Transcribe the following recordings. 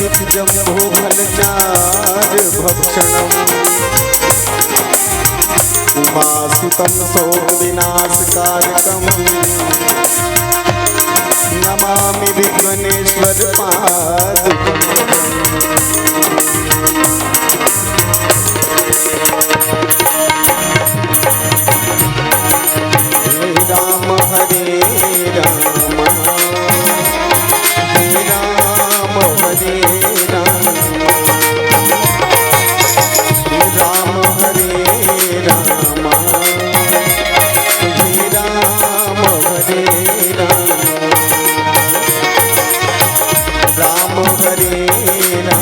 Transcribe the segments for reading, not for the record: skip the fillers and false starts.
तिथि जम्भो फलचार भक्षणम् उमासुतं शोक विनाशकारकम् नमामि विघ्नेश्वर राम हरे राम राम हरे राम राम हरे राम राम हरे राम राम हरे राम राम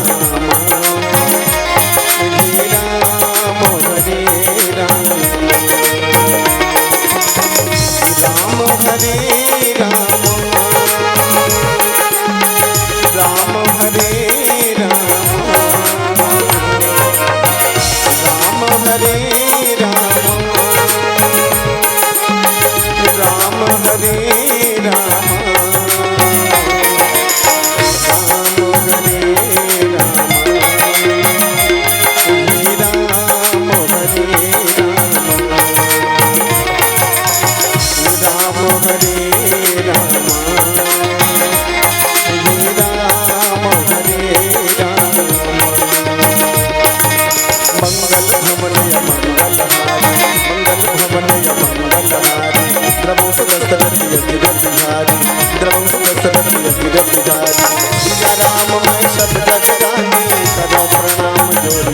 हरे राम राम हरे राम राम हरे राम राम हरे राम राम हरे राम सिया राम मैं सब जग जानी करो प्रणाम जोड़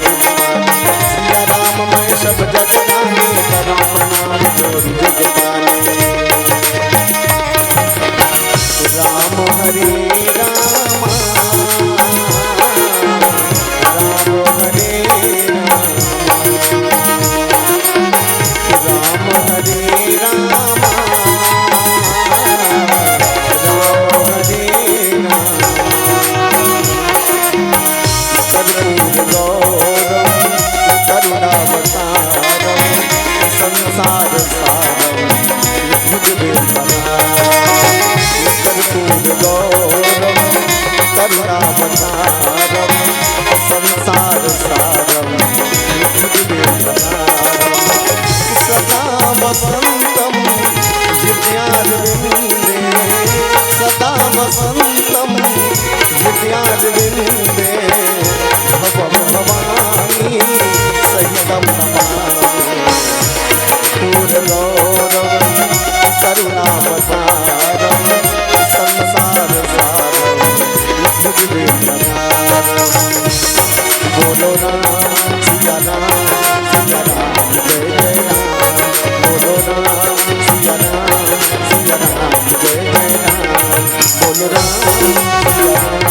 सिया राम मैं सब जग जानी करो प्रणाम जोड़ जग राम हरे राम राम हरे राम राम हरे राम संसार सारम कर्पूर गौरम करुणावतारम संसार सारम सदा वसंतम विद्यारविंदे सदा वसंतम विद्यारविंदे भव भवानी सहितम गौरव करुणावतारम संसार सारम बोलो राम सिया राम जय जय राम बोलो राम सिया राम जय जय राम बोलो राम सिया राम जय जय राम बोलो राम सिया राम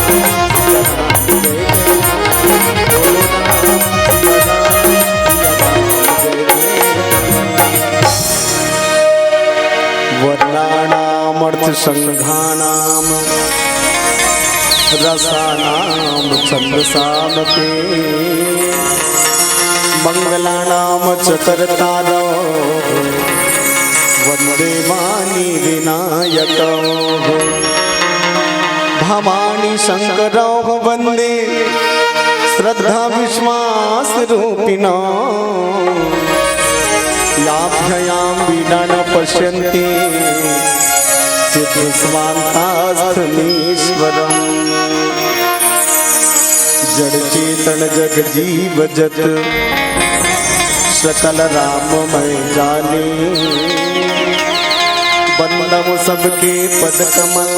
वर्णानामर्थ संघानाम रसानाम छंदसामते मंगलानाम च कर्तारो वंदे वाणी विनायको भवानी शंकरो वंदे श्रद्धा विश्वास रूपिणो याभ्यां विना न पश्यन्ति सिद्धस्वान्तास्थमीश्वरम् जड़ चेतन जग जीव जत सकल राममय जाने बंदम सबके पद कमल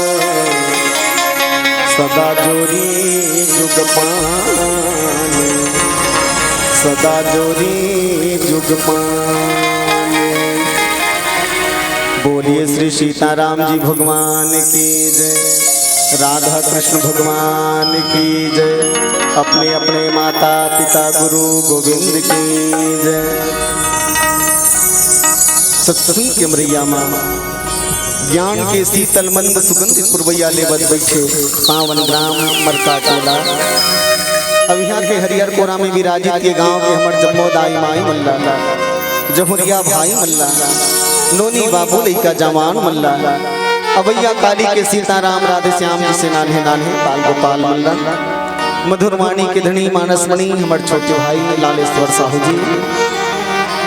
सदा जोरी जुग पाने सदा जोरी जुग पाने। बोलिए श्री सीताराम जी भगवान की जय, राधा कृष्ण भगवान की जय, अपने अपने माता पिता गुरु गोविंद की जय। सत्संग के मरिया मामा ज्ञान के शीतल मंद सुगंधित पुरवैया लेवत बैठे पावन ग्राम मरता टोला। अब यहाँ के हरिहर कोरा में विराजित के गांव के हमर जम्मोदाई माई मल्ला, जहुरिया भाई मल्ला, नोनी बाबू लइका जवान मल्ला, अवैया काली के सीताराम राधे श्याम जी से नान्हे नान्हे बाल गोपाल मल्ला। मधुरवाणी के धनी मानसमणि हमारे छोटे भाई लालेश्वर साहू जी।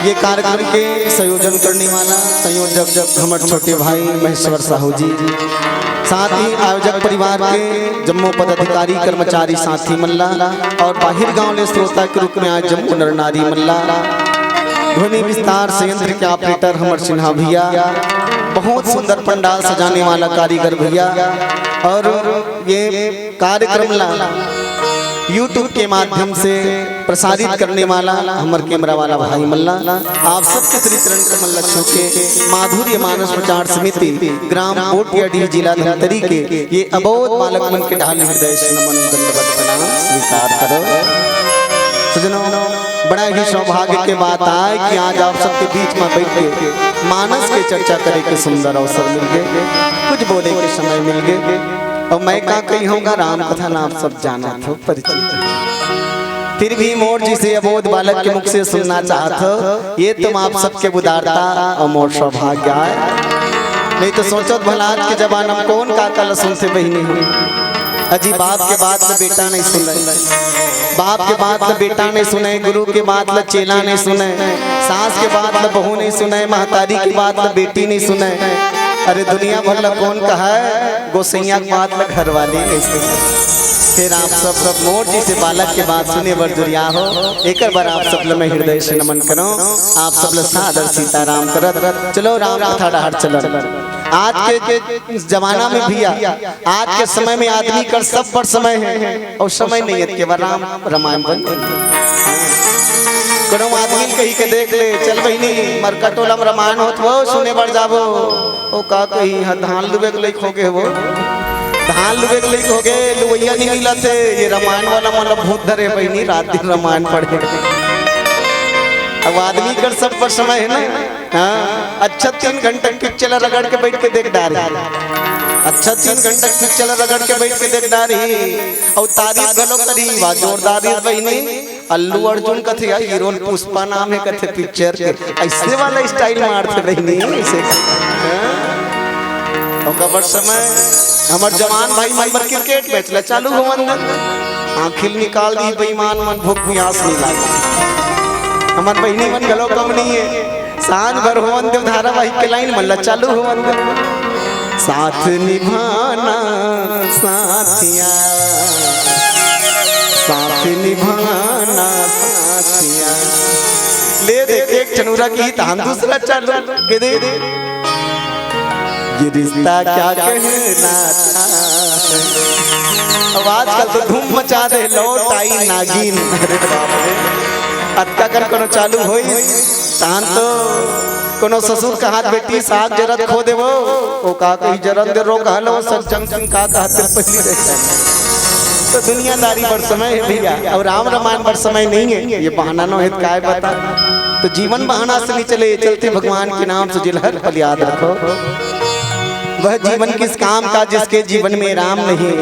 ये कार्यक्रम के संयोजन करने वाला संयोजक हमारे छोटे भाई महेश्वर साहू जी। साथ ही आयोजक परिवार के जम्मू पदाधिकारी कर्मचारी साथी मल्ला और बाहर गांव ले श्रोता के रूप में आज जम्मू नर नारी मल्ला। ध्वनि विस्तार संयंत्र के ऑपरेटर हमर सिन्हा भैया। बहुत सुंदर पंडाल सजाने वाला कारीगर भैया। और ये कार्यक्रम ला YouTube के माध्यम से प्रसारित करने वाला हमारे कैमरा वाला भाई मल्ला। आप सबके श्री चरण कमल लक्ष्यों के माधुर्य मानस प्रचार समिति ग्राम कोटियाडीह जिला धमतरी के ये अबोध बालक मन के ढाल हृदय से नमन दंडवत प्रणाम स्वीकार करो। सजनों, बड़ा ही सौभाग्य के बात आए कि आज आप सबके बीच में बैठ के मानस के चर्चा करे के सुंदर अवसर मिल गए, कुछ बोले के समय मिल गए। और मैं का कही होगा राम कथा नाम सब जाना था परिचित, फिर भी मोर जी से अबोध बालक के मुख से सुनना चाहत ये तुम आप सबके उदारता और मोर सौभाग्य है। नहीं तो सोचो भला आज के जमाना में कौन का कल सुनते बहनी हुई। अजी बाप के बात में बेटा नहीं सुने, बाप के बात में बेटा नहीं सुने, गुरु के बात में चेला नहीं सुने, सास के बात में बहू नहीं सुने, महतारी की बात में बेटी नहीं सुने। अरे दुनिया भर कौन कहा है गोसैया की बात में घर वाली नहीं सुने। फिर आप सब मोर जी से बालक के बात सुने बर जुरिया हो। एक बार आप सब मैं हृदय से नमन करो। आप सब सादर सीताराम करत चलो राम कथा डहर चलो। आज के जमाना में भैया, आज के समय में आदमी कर सब पर समय है और समय नहीं है केवल राम रामायण बन करो। आदमी कही के देख ले चल बहनी मरका टोला में रामायण होत वो सुने बढ़ जाबो। ओ का कही धान लुबे के लेक हो गए वो, धान लुबे के लेक हो गए लुवैया नहीं मिला थे। ये रामायण वाला मतलब भूत धरे बहनी रात दिन रामायण पढ़े। अब आदमी कर सब पर समय है ना। हाँ, अच्छा 3 घंटे पिक्चर रगड़ के बैठ के देख डारी, अच्छा 3 घंटे पिक्चर रगड़ के बैठ के देख डारी और तारीफ गलो करी वाह जोरदार बहनी। अल्लू अर्जुन कथे हीरो पुष्पा नाम है कथे पिक्चर के ऐसे वाला स्टाइल मारते बहनी ऐसे। और कबर समय हमार जवान भाई मेंबर क्रिकेट मैच ला चालू हो अंदर आंखिल निकाल दी बेईमान मन भूख प्यास नहीं लगा। हमार बहनी मन गलो कम नहीं है सांझ भर हो अंदर धारावाहिक के लाइन मल्ला चालू हो अंदर साथ निभाना साथिया, साथ निभाना साथिया। ले दे एक चनुरा की तान दूसरा चालू के दे ये रिश्ता क्या कहना था। अब आजकल तो धूम मचा दे लौट आई नागिन। अरे बाप रे अटका कर कोनो चालू होई तान तो कोनो ससुर का हाथ बेटी साग जरत खो देवो ओ का कही जरत दे रो कहलो सज्जन सिंह का कहते पहली रहता है। तो दुनियादारी पर समय है भैया और राम रामायण पर समय नहीं है। ये बहाना न है काय बता। तो जीवन बहाना से नहीं चले, चलते भगवान के नाम से जिलहर पल याद रखो। वह जीवन किस काम का जिसके जीवन में राम नहीं,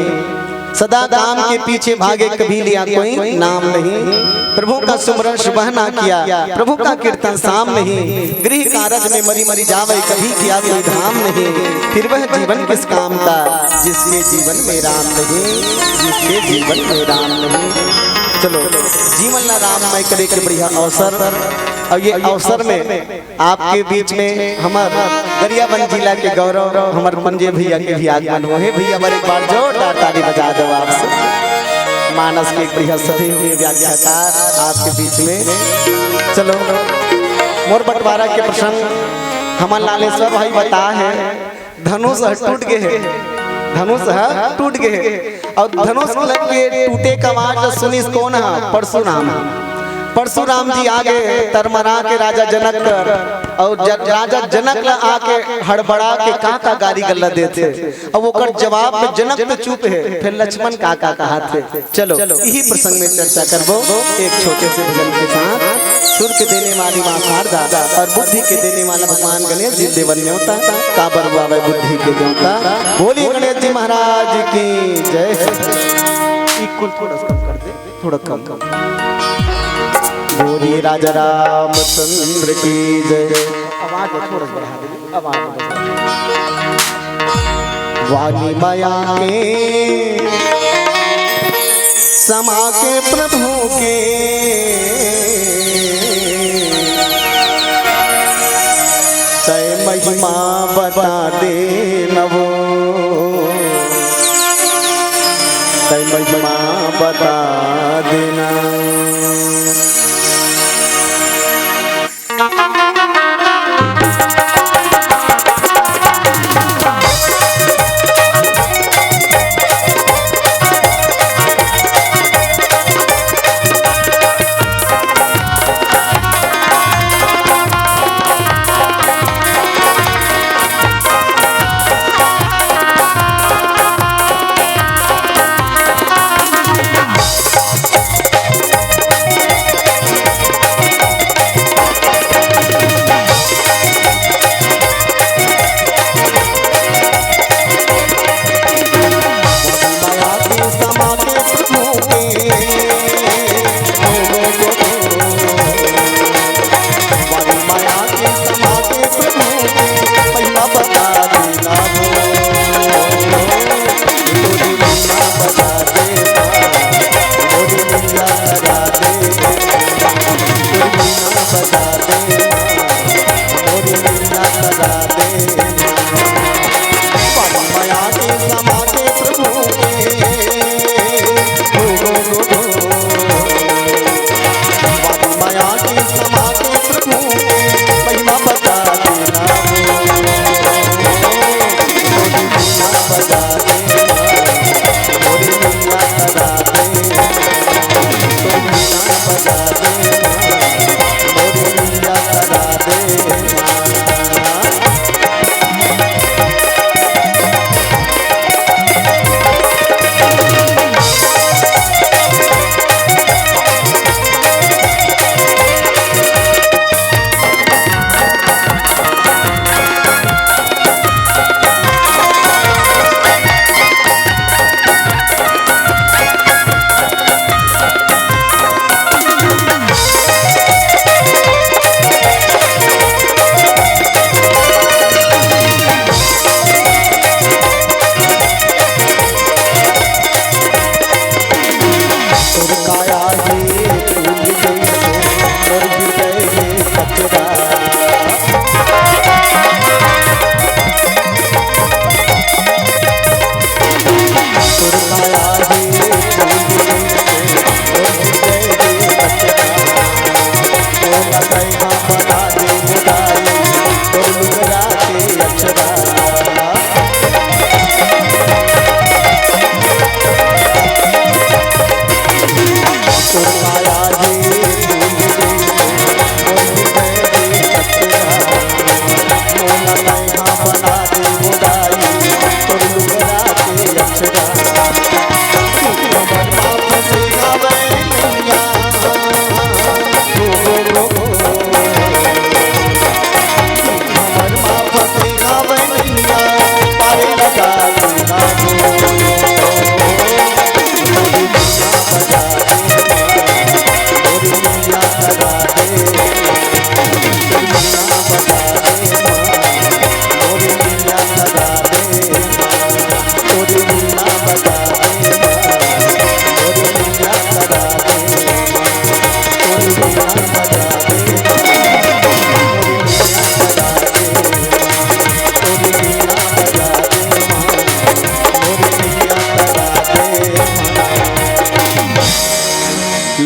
सदा काम के पीछे भागे कभी लिया कोई नाम नहीं। प्रभु का सुमरन सुबह ना किया, प्रभु का कीर्तन शाम नहीं, गृह कारज में मरी मरी जावे कभी किया कोई धाम नहीं। फिर वह जीवन किस काम का जिसके जीवन में राम नहीं, जिसके जीवन में राम नहीं। चलो जीवन ला राममय करे के बढ़िया अवसर। और ये अवसर में आपके बीच में हमारे गरियाबंद जिला के गौरव हमारे पंजे भैया के भी आगमन हुए। भैया एक बार जोरदार ताली बजा दो आपसे। मानस के बढ़िया सधे हुए व्याख्याकार आपके बीच में। चलो मोर बंटवारा के प्रसंग हमारे लालेश्वर भाई बता है धनुष टूट गए है, धनुष टूट गए और धनुष के टूटे का आवाज सुनी कौन है परशुराम। परशुराम जी आगे तरमरा के राजा जनक कर और राजा जनक ला आके हड़बड़ा के का गाड़ी गल्ला देते और वो कर जवाब में जनक तो चुप है फिर लक्ष्मण का कहा थे। चलो यही प्रसंग में चर्चा करबो एक छोटे से भजन के साथ। सुर के देने वाली मां शारदा और बुद्धि के देने वाला भगवान गणेश जी देवन न्योता का बरवावे बुद्धि के देवता। बोलिए गणेश जी महाराज की जय। इक्वल थोड़ा कम कर दे, थोड़ा कम। बोलिए राजा रामचंद्र की जय। आवाज थोड़ा बढ़ा दे, आवाज वाणी माया के समा के प्रभु के तय महिमा बता दे नवो तय महिमा बता देना।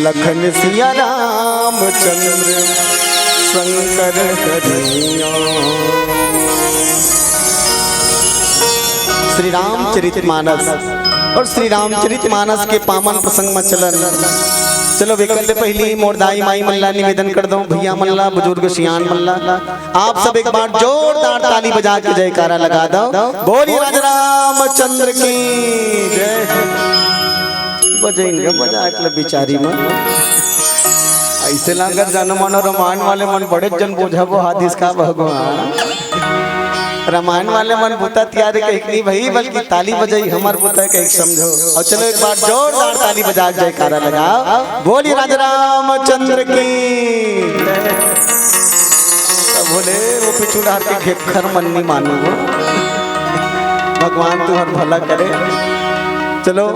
लखन सिया रामचंद्र शंकर कन्हैया। श्री रामचरितमानस और श्री रामचरितमानस के पावन प्रसंग में चलन चलो विकल्प पहली मोरदाई माई मल्ला निवेदन कर दो भैया मल्ला बुजुर्ग सियान मल्ला आप सब एक बार जोरदार ताली बजा के जयकारा लगा दो। बोलिए राजा रामचंद्र की जय। बजेंगे बजा के बिचारी में ऐसे लागत जन मन रामायण वाले मन बड़े जन बोझबो हादिस का भगवान रामायण वाले मन बुता तैयार कहीं भाई बल्कि ताली बजाई हमार बुता कहीं समझो। और चलो एक बार जोरदार ताली बजा जयकारा लगाओ। बोलिए राजा रामचंद्र की। बोले वो पिछुड़ा के घेखर मन नहीं मानो भगवान तुम्हार भला करे। चलो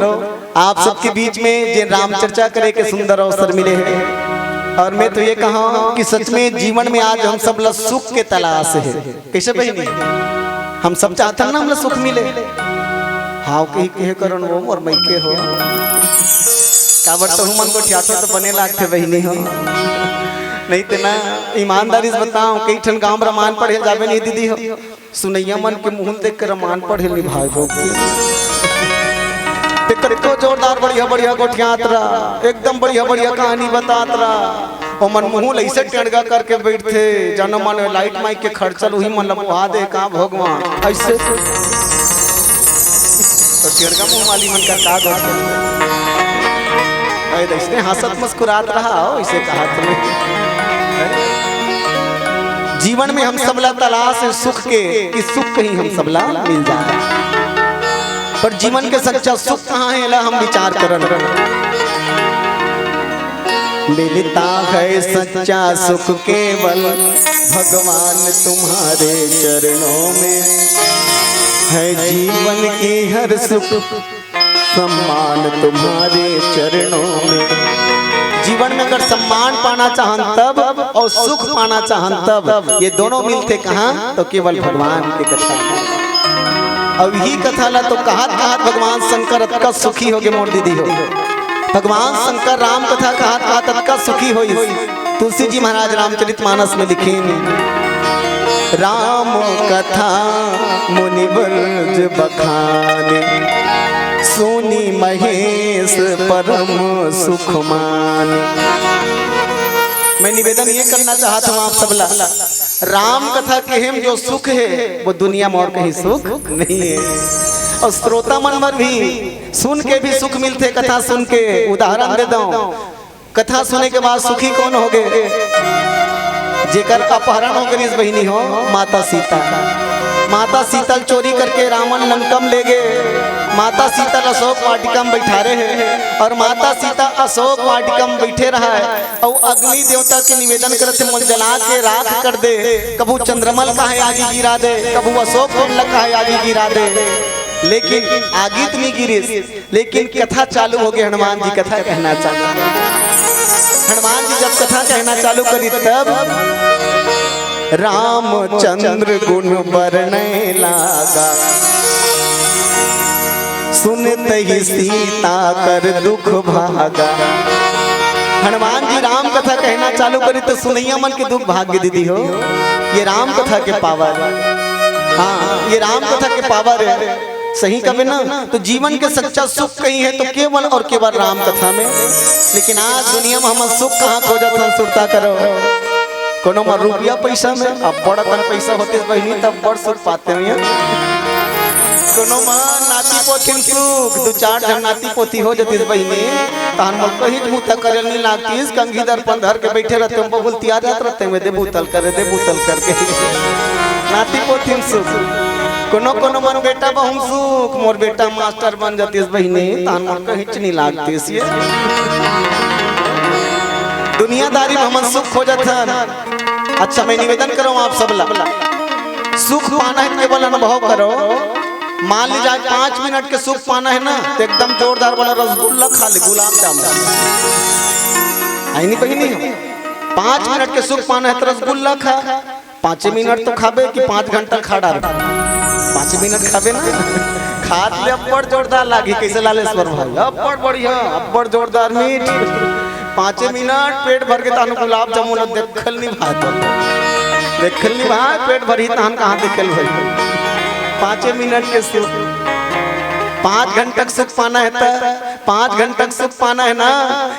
आप सबके बीच में जे राम चर्चा करे के सुंदर अवसर मिले हैं। और मैं तो ये कहा कि सच में जीवन में आज हम सब ला सुख के तलाश है। कैसे बहनी हम सब चाहते हैं ना हम सुख मिले। हाँ कही करण वो और मैं के हो काबर तो मन को ठियाठो तो बने लागते बहनी हो नहीं तो ना ईमानदारी से बताओ कई ठन गांव रामायण पढ़े जावे नहीं दीदी हो सुनैया मन के मुंह देख कर रामायण पढ़े नहीं भाई लोग तो जोरदार बढ़िया बढ़िया गोठियात रहा एकदम बढ़िया बढ़िया कहानी बतात रहा और मन मुंह ऐसे टेढ़गा करके बैठते जानो मन लाइट माइक के खर्चल वही मन लपवा दे का भगवान ऐसे तो टेढ़गा मुंह वाली मन का दोस्त इसने हंसत मुस्कुरात रहा हो इसे कहा तुम्हें जीवन में हम सबला तलाश है सुख के कि सुख कहीं हम सबला मिल जाए पर जीवन के सच्चा सुख कहाँ है ला हम विचार करन मिलता है सच्चा सुख केवल भगवान तुम्हारे चरणों में है जीवन की हर सुख सम्मान तुम्हारे चरणों में। जीवन में अगर सम्मान पाना चाहन तब और सुख पाना चाहन तब ये दोनों मिलते कहाँ तो केवल भगवान के कथा। अब यही कथा ला तो कहात कहात भगवान शंकर अतका सुखी हो गए मोर दीदी हो भगवान शंकर राम कथा कहात कहात अतका सुखी हो। तुलसी जी महाराज रामचरितमानस में लिखे राम कथा मुनिवर्ज बखाने सोनी महेश परम सुख माने। मैं निवेदन ये करना चाहता हूँ आप सबला राम कथा के हम जो सुख है वो दुनिया में और कहीं सुख नहीं है। और श्रोता मन पर भी सुन के भी सुख मिलते कथा सुन के। उदाहरण दे दो कथा सुने के बाद सुखी कौन हो गए जेकर अपहरण हो गई बहनी हो माता सीता। माता सीता चोरी करके रावण लंका में ले गए। माता सीता अशोक वाटिका में बैठा रहे हैं और माता सीता अशोक वाटिका में बैठे रहा है और अग्नि देवता के निवेदन करते मन जला के राख कर दे। कबू चंद्रमल का है आगे गिरा दे कबू अशोक कुंडल का है आगे गिरा दे लेकिन आगे तो नहीं गिरे। लेकिन कथा चालू हो गई हनुमान जी कथा कहना चालू। हनुमान जी जब कथा कहना चालू करी तब रामचंद्र गुण बरने लागा सुनते ही सीता कर दुख भागा। हनुमान जी राम कथा कहना चालू करी तो सुनैया मन के दुख भाग्य दीदी हो। ये राम कथा के पावर हाँ ये राम कथा के पावर है सही कभी ना। तो जीवन के सच्चा सुख कहीं है तो केवल और केवल राम कथा में। लेकिन आज दुनिया में हम सुख कहाँ खोजत हम सुरता करो कोनो में रुपया पैसा में। अब बड़ा तन पैसा होते बहनी तब बड़ सुख पाते हैं। कोनो में नाती पोती सुख दो चार जन नाती पोती हो जाती बहनी तहन मन कहीं मुँह तक करे नहीं लागती कंघी दर्पण धर के बैठे रहते हैं बहुल तैयार रहते हैं दे बूतल करके नाती पोती सुख। कोनो कोनो मन बेटा बहुम सुख मोर बेटा मास्टर बन जाती बहनी तहन मन कहीं नहीं लागती। दुनियादारी में हम सुख हो जाता। अच्छा मैं निवेदन करो आप सब सुख पाना है केवल अनुभव करो। मान ली जाए 5 मिनट के सुख पाना है ना तो एकदम जोरदार वाला रसगुल्ला खा ले गुलाब जामुन आई नहीं बहनी 5 मिनट के सुख पाना है तो रसगुल्ला खा 5 मिनट तो खाबे कि 5 घंटा खा डाल 5 मिनट खाबे ना खाद ले अब बड़ जोरदार लागी कैसे लालेश्वर भाई अब बड़ बढ़िया अब बड़ जोरदार मीठ 5 मिनट पेट भर के तानु गुलाब जामुन देखल नहीं भाई पेट भरी तान कहाँ देखल भाई 5 मिनट के सुख 5 घंटे सुख पाना है तो 5 घंटे सुख पाना है ना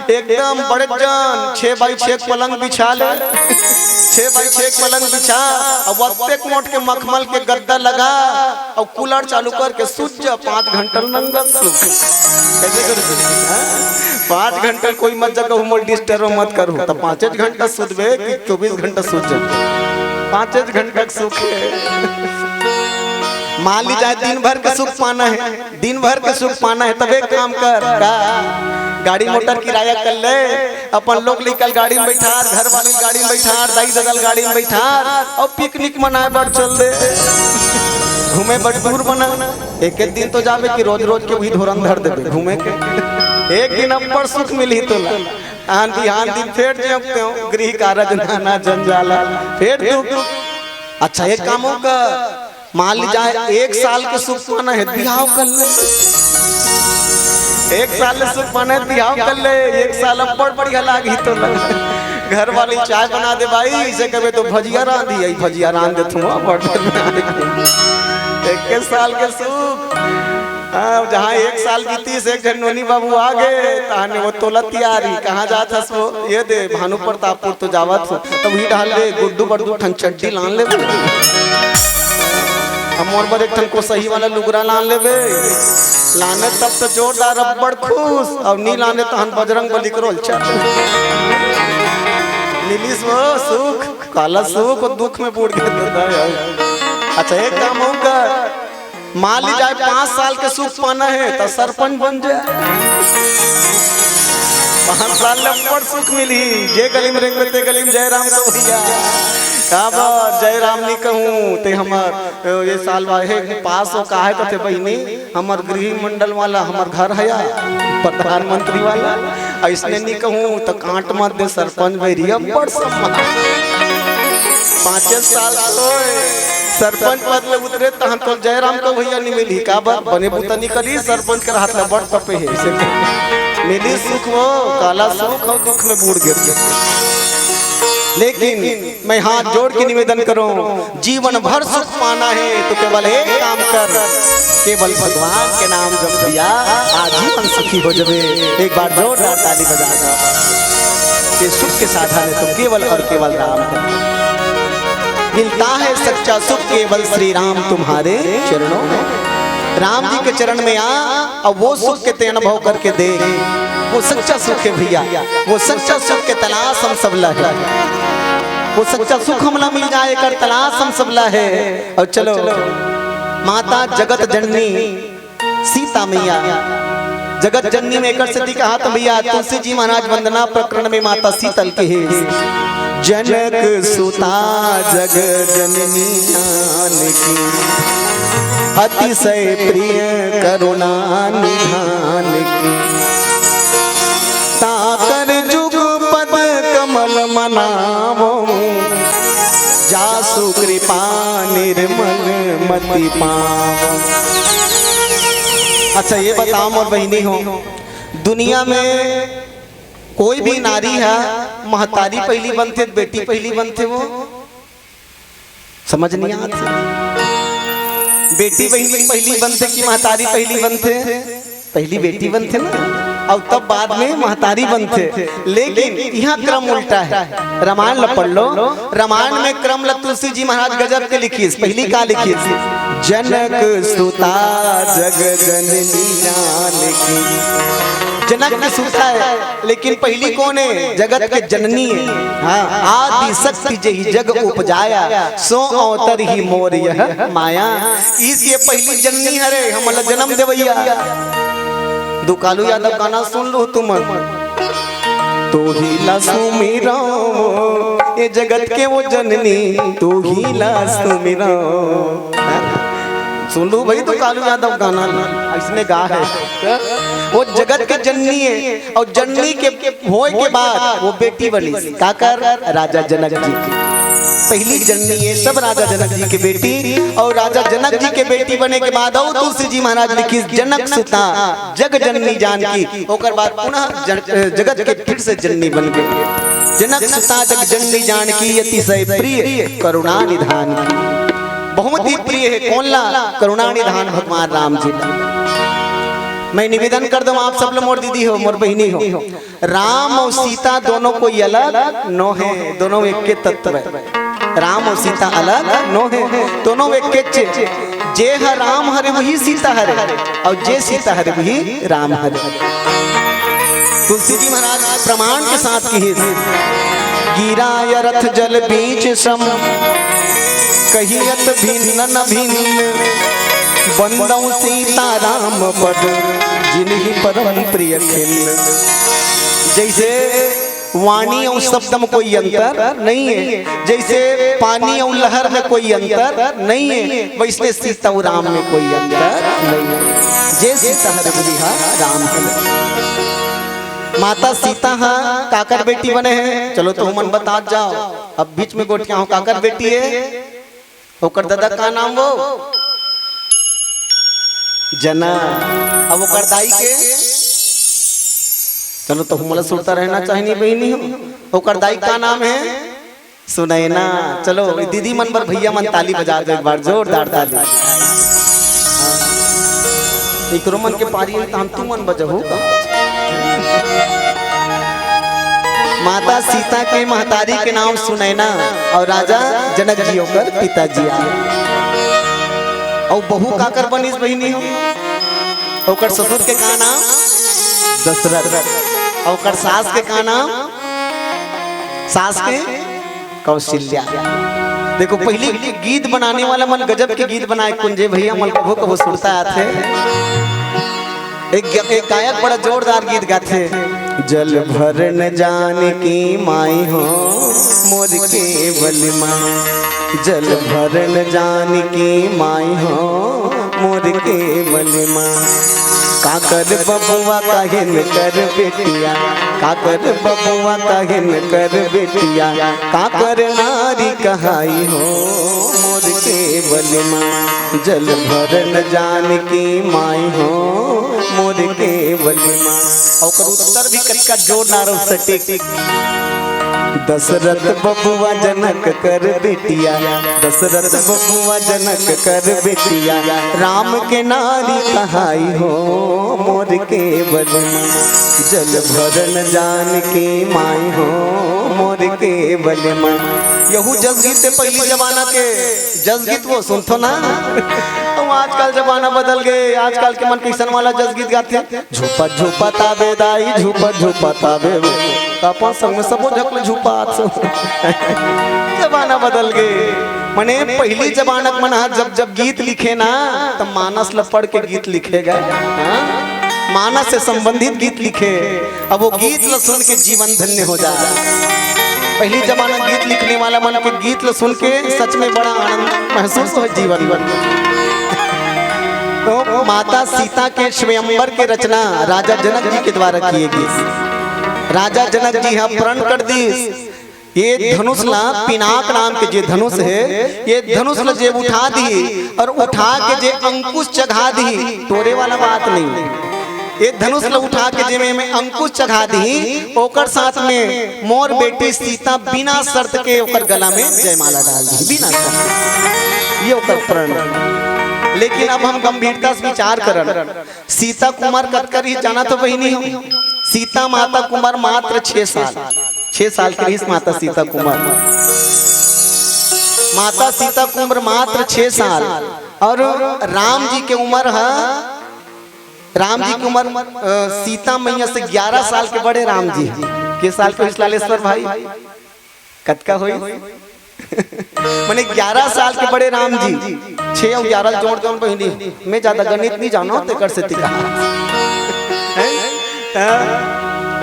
एकदम बड़े जन 6x6 पलंग बिछा ले 6x6 पलंग बिछा और वत्तेक मोट के मखमल के गद्दा लगा और कूलर चालू करके सूत जा 5 घंटा नंगा सुख। कैसे करूँ 5 घंटे कोई मत जगह मोर डिस्टर्ब मत करूँ तो 5 घंटा सुतबे कि 24 घंटा सूत जा 5 घंटा सुख मान ली जाए दिन भर का सुख पाना है दिन भर का सुख पाना है तब एक काम कर गाड़ी मोटर किराया कर ले अपन लोग निकल गाड़ी में बैठा घर वाले गाड़ी में बैठा दाई ददल गाड़ी में बैठा और पिकनिक मनाए बढ़ चल दे घूमे बढ़ दूर बना एक एक दिन तो जावे कि रोज रोज के वही धोरन धर देवे घूमे के। एक दिन अपर सुख मिली तो आन दिन फिर जपते हो गृह कारज नाना जंजाला फिर दुख। अच्छा एक काम होगा, मान ली जाए 1 साल के सुख पाना है बिहाव कर ले, 1 साल सुख पाना है बिहाव कर ले, 1 साल अपर बढ़िया लागी तो घर वाली चाय बना दे भाई, इसे कहे तो भजिया रांधी आई भजिया रांध दे तुम 1 साल के सुख। जहाँ 1 साल बीती से नोनी बाबू आ गए ताने वो तोला तैयारी कहाँ जात हस वो ये दे भानु प्रतापपुर तो जावत हो तब ही डाल ले गुड्डू बड्डू ठन चड्डी लान ले मोर पर एक ठन को सही वाला लुगरा लान ले लाने तब तो जोरदार रबड़ खुश और नी लाने तो हम बजरंग बली करो नीलिस वो सुख काला सुख और दुख में बूढ़ गए। अच्छा एक काम होगा, मान ली जाए 5 साल के सुख पाना है तो सरपंच बन जाए, 5 साल लंबड़ सुख मिली जे गली में रेंगे ते गली में जयराम को भैया काबर जयराम नहीं कहूँ ते हमार ये साल वाहे पास हो कहा है तो थे बहनी हमार गृह मंडल वाला हमार घर है प्रधानमंत्री वाला ऐसने नहीं कहूँ तो कांट मत दे सरपंच भैया बड़ सम्मान 5 साल सरपंच पद में उतरे तो हम जयराम को भैया नहीं मिली का बात बने बुता नहीं करी सरपंच के हाथ में बड़ तपे है इसे मिली सुख वो काला सुख और दुख में बूढ़ गिर। लेकिन मैं हाथ जोड़ के निवेदन करूं जीवन भर सुख पाना है तो केवल एक काम कर, केवल भगवान के नाम जप दिया आजीवन सुखी हो जावे। एक बार जोरदार ताली बजा दो। ये सुख के साधन है तो केवल और केवल राम है, मिलता है सच्चा सुख केवल श्री राम तुम्हारे चरणों में। राम जी के चरण में आ और वो सुख के ते अनुभव करके दे, वो सच्चा सुख है भैया, वो सच्चा सुख के तलाश हम सब ला है, वो सच्चा सुख हमला मिल जाए कर तलाश हम सब ला है। और चलो माता जगत जननी सीता मैया जगत जननी में कर सती कहा तो भैया तुलसी जी महाराज वंदना प्रकरण में माता सीतल के है जनक सुता जग जननी जानकी अतिशय प्रिय करुणा निधान की ताकर जुग पद कमल मनावो जासु कृपा निर्मल मति पावो। अच्छा ये बताओ और बहनी हो, दुनिया में कोई भी नारी है महतारी पहली बनते बेटी पहली बनते, वो समझ नहीं आती। बेटी पहली बनते कि महतारी पहली बनते? पहली बेटी बनते ना और तब बाद में महतारी बनते। लेकिन यहाँ क्रम उल्टा है। रामायण ल पढ़ लो, रामायण में क्रम ल तुलसी जी महाराज गजब के लिखी, पहली का लिखी जनक सुता जग जननी जानकी। जनक की सुता है लेकिन पहली कौन है? जगत के जननी है। हाँ आदि शक्ति जही जग उपजाया सो अवतर ही मोर यह माया। इसलिए पहली जननी हरे हमला जन्म देवैया। दुकालू यादव गाना सुन लो तुम तो ही लासू मेरा ये जगत के वो जननी तो ही लासू मेरा। सुन लो भाई दुकालू यादव गाना इसने गा है। वो जगत के जननी है और जननी के होए के बाद वो बेटी बनी काकर राजा जनक जी की पहली जननी है। सब राजा जनक जी की बेटी और राजा जनक जी के बेटी बने के बाद और तुलसी जी महाराज लिखी जनक सुता जग जननी जानकी। ओकर बाद पुनः जगत के फिर से जननी बन गए जनक सुता जग जननी जानकी अतिशय प्रिय करुणा निधान की। बहुत ही प्रिय है कौन ला? करुणा निधान भगवान राम जी। मैं निवेदन कर दूं आप सब लोग मोर दीदी हो मोर बहनी हो, राम और सीता दोनों कोई अलग नो है, दोनों एक के तत्व है। राम और सीता अलग नो है, दोनों एक के जे है राम हरे वही सीता हरे और जे सीता हरे वही राम हरे। तुलसी जी महाराज प्रमाण के साथ की गिरा रथ जल बीच सम कहियत भिन्न न भिन्न बंदौ सीता राम पद जिन्हीं परम प्रिय खिल। जैसे वाणी और शब्द में कोई अंतर नहीं है। जैसे पानी और लहर में कोई अंतर नहीं है, वैसे सीता और राम में कोई अंतर नहीं है। जे सीता हर बुलिहा राम है। माता सीता हाँ काकर बेटी बने हैं, चलो तो मन बता जाओ। अब बीच में गोटिया हो काकर बेटी है, ओकर दादा का नाम वो जना। अब ओकर दाई के चलो तो हमला सुनता रहना चाहिए बहनी हो। ओकर दाई का नाम है सुनैना। चलो दीदी मन पर भैया मन ताली बजा दो एक बार, जोरदार ताली। इकरो मन के पारी हम तू मन बजहू का। माता सीता के महतारी के नाम सुनैना और राजा जनक जी होकर पिताजी और बहू काकर बनिस बहनी हो। ओकर ससुर के का नाम दशरथ और ओकर सास के का नाम सास के कौशल्या। देखो पहले गीत बनाने वाला मन गजब के गीत बनाए कुंजे भैया मन कभो कभो सुनता आते। एक गायक बड़ा जोरदार गीत गाते। जल भर न जान की माई हो मोर के बलिमा, जल भर न जान की माई हो मोर के बलिमा। काकर बबुआ काहिन कर बेटिया, काकर बबुआ काहिन कर बेटिया, काकर नारी कहाई हो मोर के बलिमा। जल भर न जान की माई हो मोर के बलिमा। और उत्तर भी करिका जोर नारो सटीक। दशरथ बबुआ जनक कर बेटिया, दशरथ बबुआ जनक कर बेटिया, राम के नारी कहाई हो मोर के बलिमा। जल भरन जान की माई हो मोर के बलिमा। यहू जस गीत से पहली जमाना के जस गीत वो सुनतो ना। आजकल जमाना बदल गए, आजकल के मन कैसन वाला जस गीत गाते। झूपा झूपा ताबे दाई, झूपा झूपा ताबे अपन संग में सबो झकल झूपा। जमाना बदल गए। मने पहली जमानक मन जब जब गीत लिखे ना तो मानस ल पढ़ के गीत लिखेगा। मानस से संबंधित गीत लिखे, अब वो गीत ल सुन के जीवन धन्य हो जाए। पहली जमाना गीत लिखने वाला मन के गीत ल सुन के सच में बड़ा आनंद महसूस हो जीवन में। तो माता सीता के स्वयंवर के रचना राजा जनक जी के द्वारा किए गई। राजा जनक जी हाँ प्रण कर दी। ये धनुष ला पिनाक नाम के जे धनुष है, ये धनुष ला जे उठा दी और उठा के जे अंकुश चढ़ा दी, तोड़े वाला बात नहीं। ये धनुष ला उठा के जे में अंकुश चढ़ा दी, ओकर साथ में मोर बेटी सीता बिना शर्त के ओकर गला में जयमाला डाल दी, बिना शर्त। ये ओकर प्रण। लेकिन अब हम गंभीरता से विचार करन। सीता कुमार कटकर ही जाना तो वही नहीं हो। सीता माता कुमार मात्र 6 साल, 6 साल की रही माता सीता कुमार। माता सीता कुमार मात्र 6 साल और राम जी के उम्र है, राम जी की उम्र सीता मैया से 11 साल के बड़े राम जी के साल के लालेश्वर भाई कतका हुई मैंने 11 साल के बड़े राम जी 6 और 11 जोड़ जोड़ बहनी। मैं ज्यादा गणित नहीं जानो ते कर से तिका।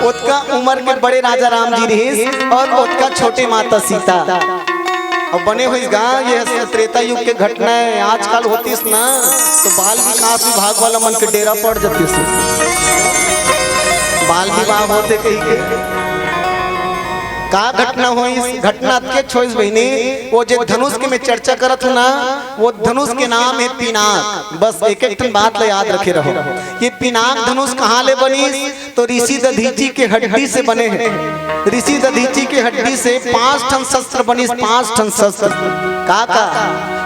उसका उम्र के बड़े राजा राम जी रहे और उसका छोटे माता सीता। अब बने हुए गाँव ये त्रेता युग के घटना है। आजकल होतीस ना तो बाल विकास विभाग वाला मन के डेरा पड़ जाती। बाल विवाह होते कहीं के का घटना हुई। घटना के छोइस बहनी वो जो धनुष के मैं चर्चा करत हूँ ना, वो धनुष के नाम है पिनाक। बस एक एक बात ले याद रखे रहो। ये पिनाक धनुष कहाँ ले बनी तो ऋषि दधीची के हड्डी से बने हैं। ऋषि दधीची के हड्डी से 5 टन शस्त्र बनी। 5 टन शस्त्र का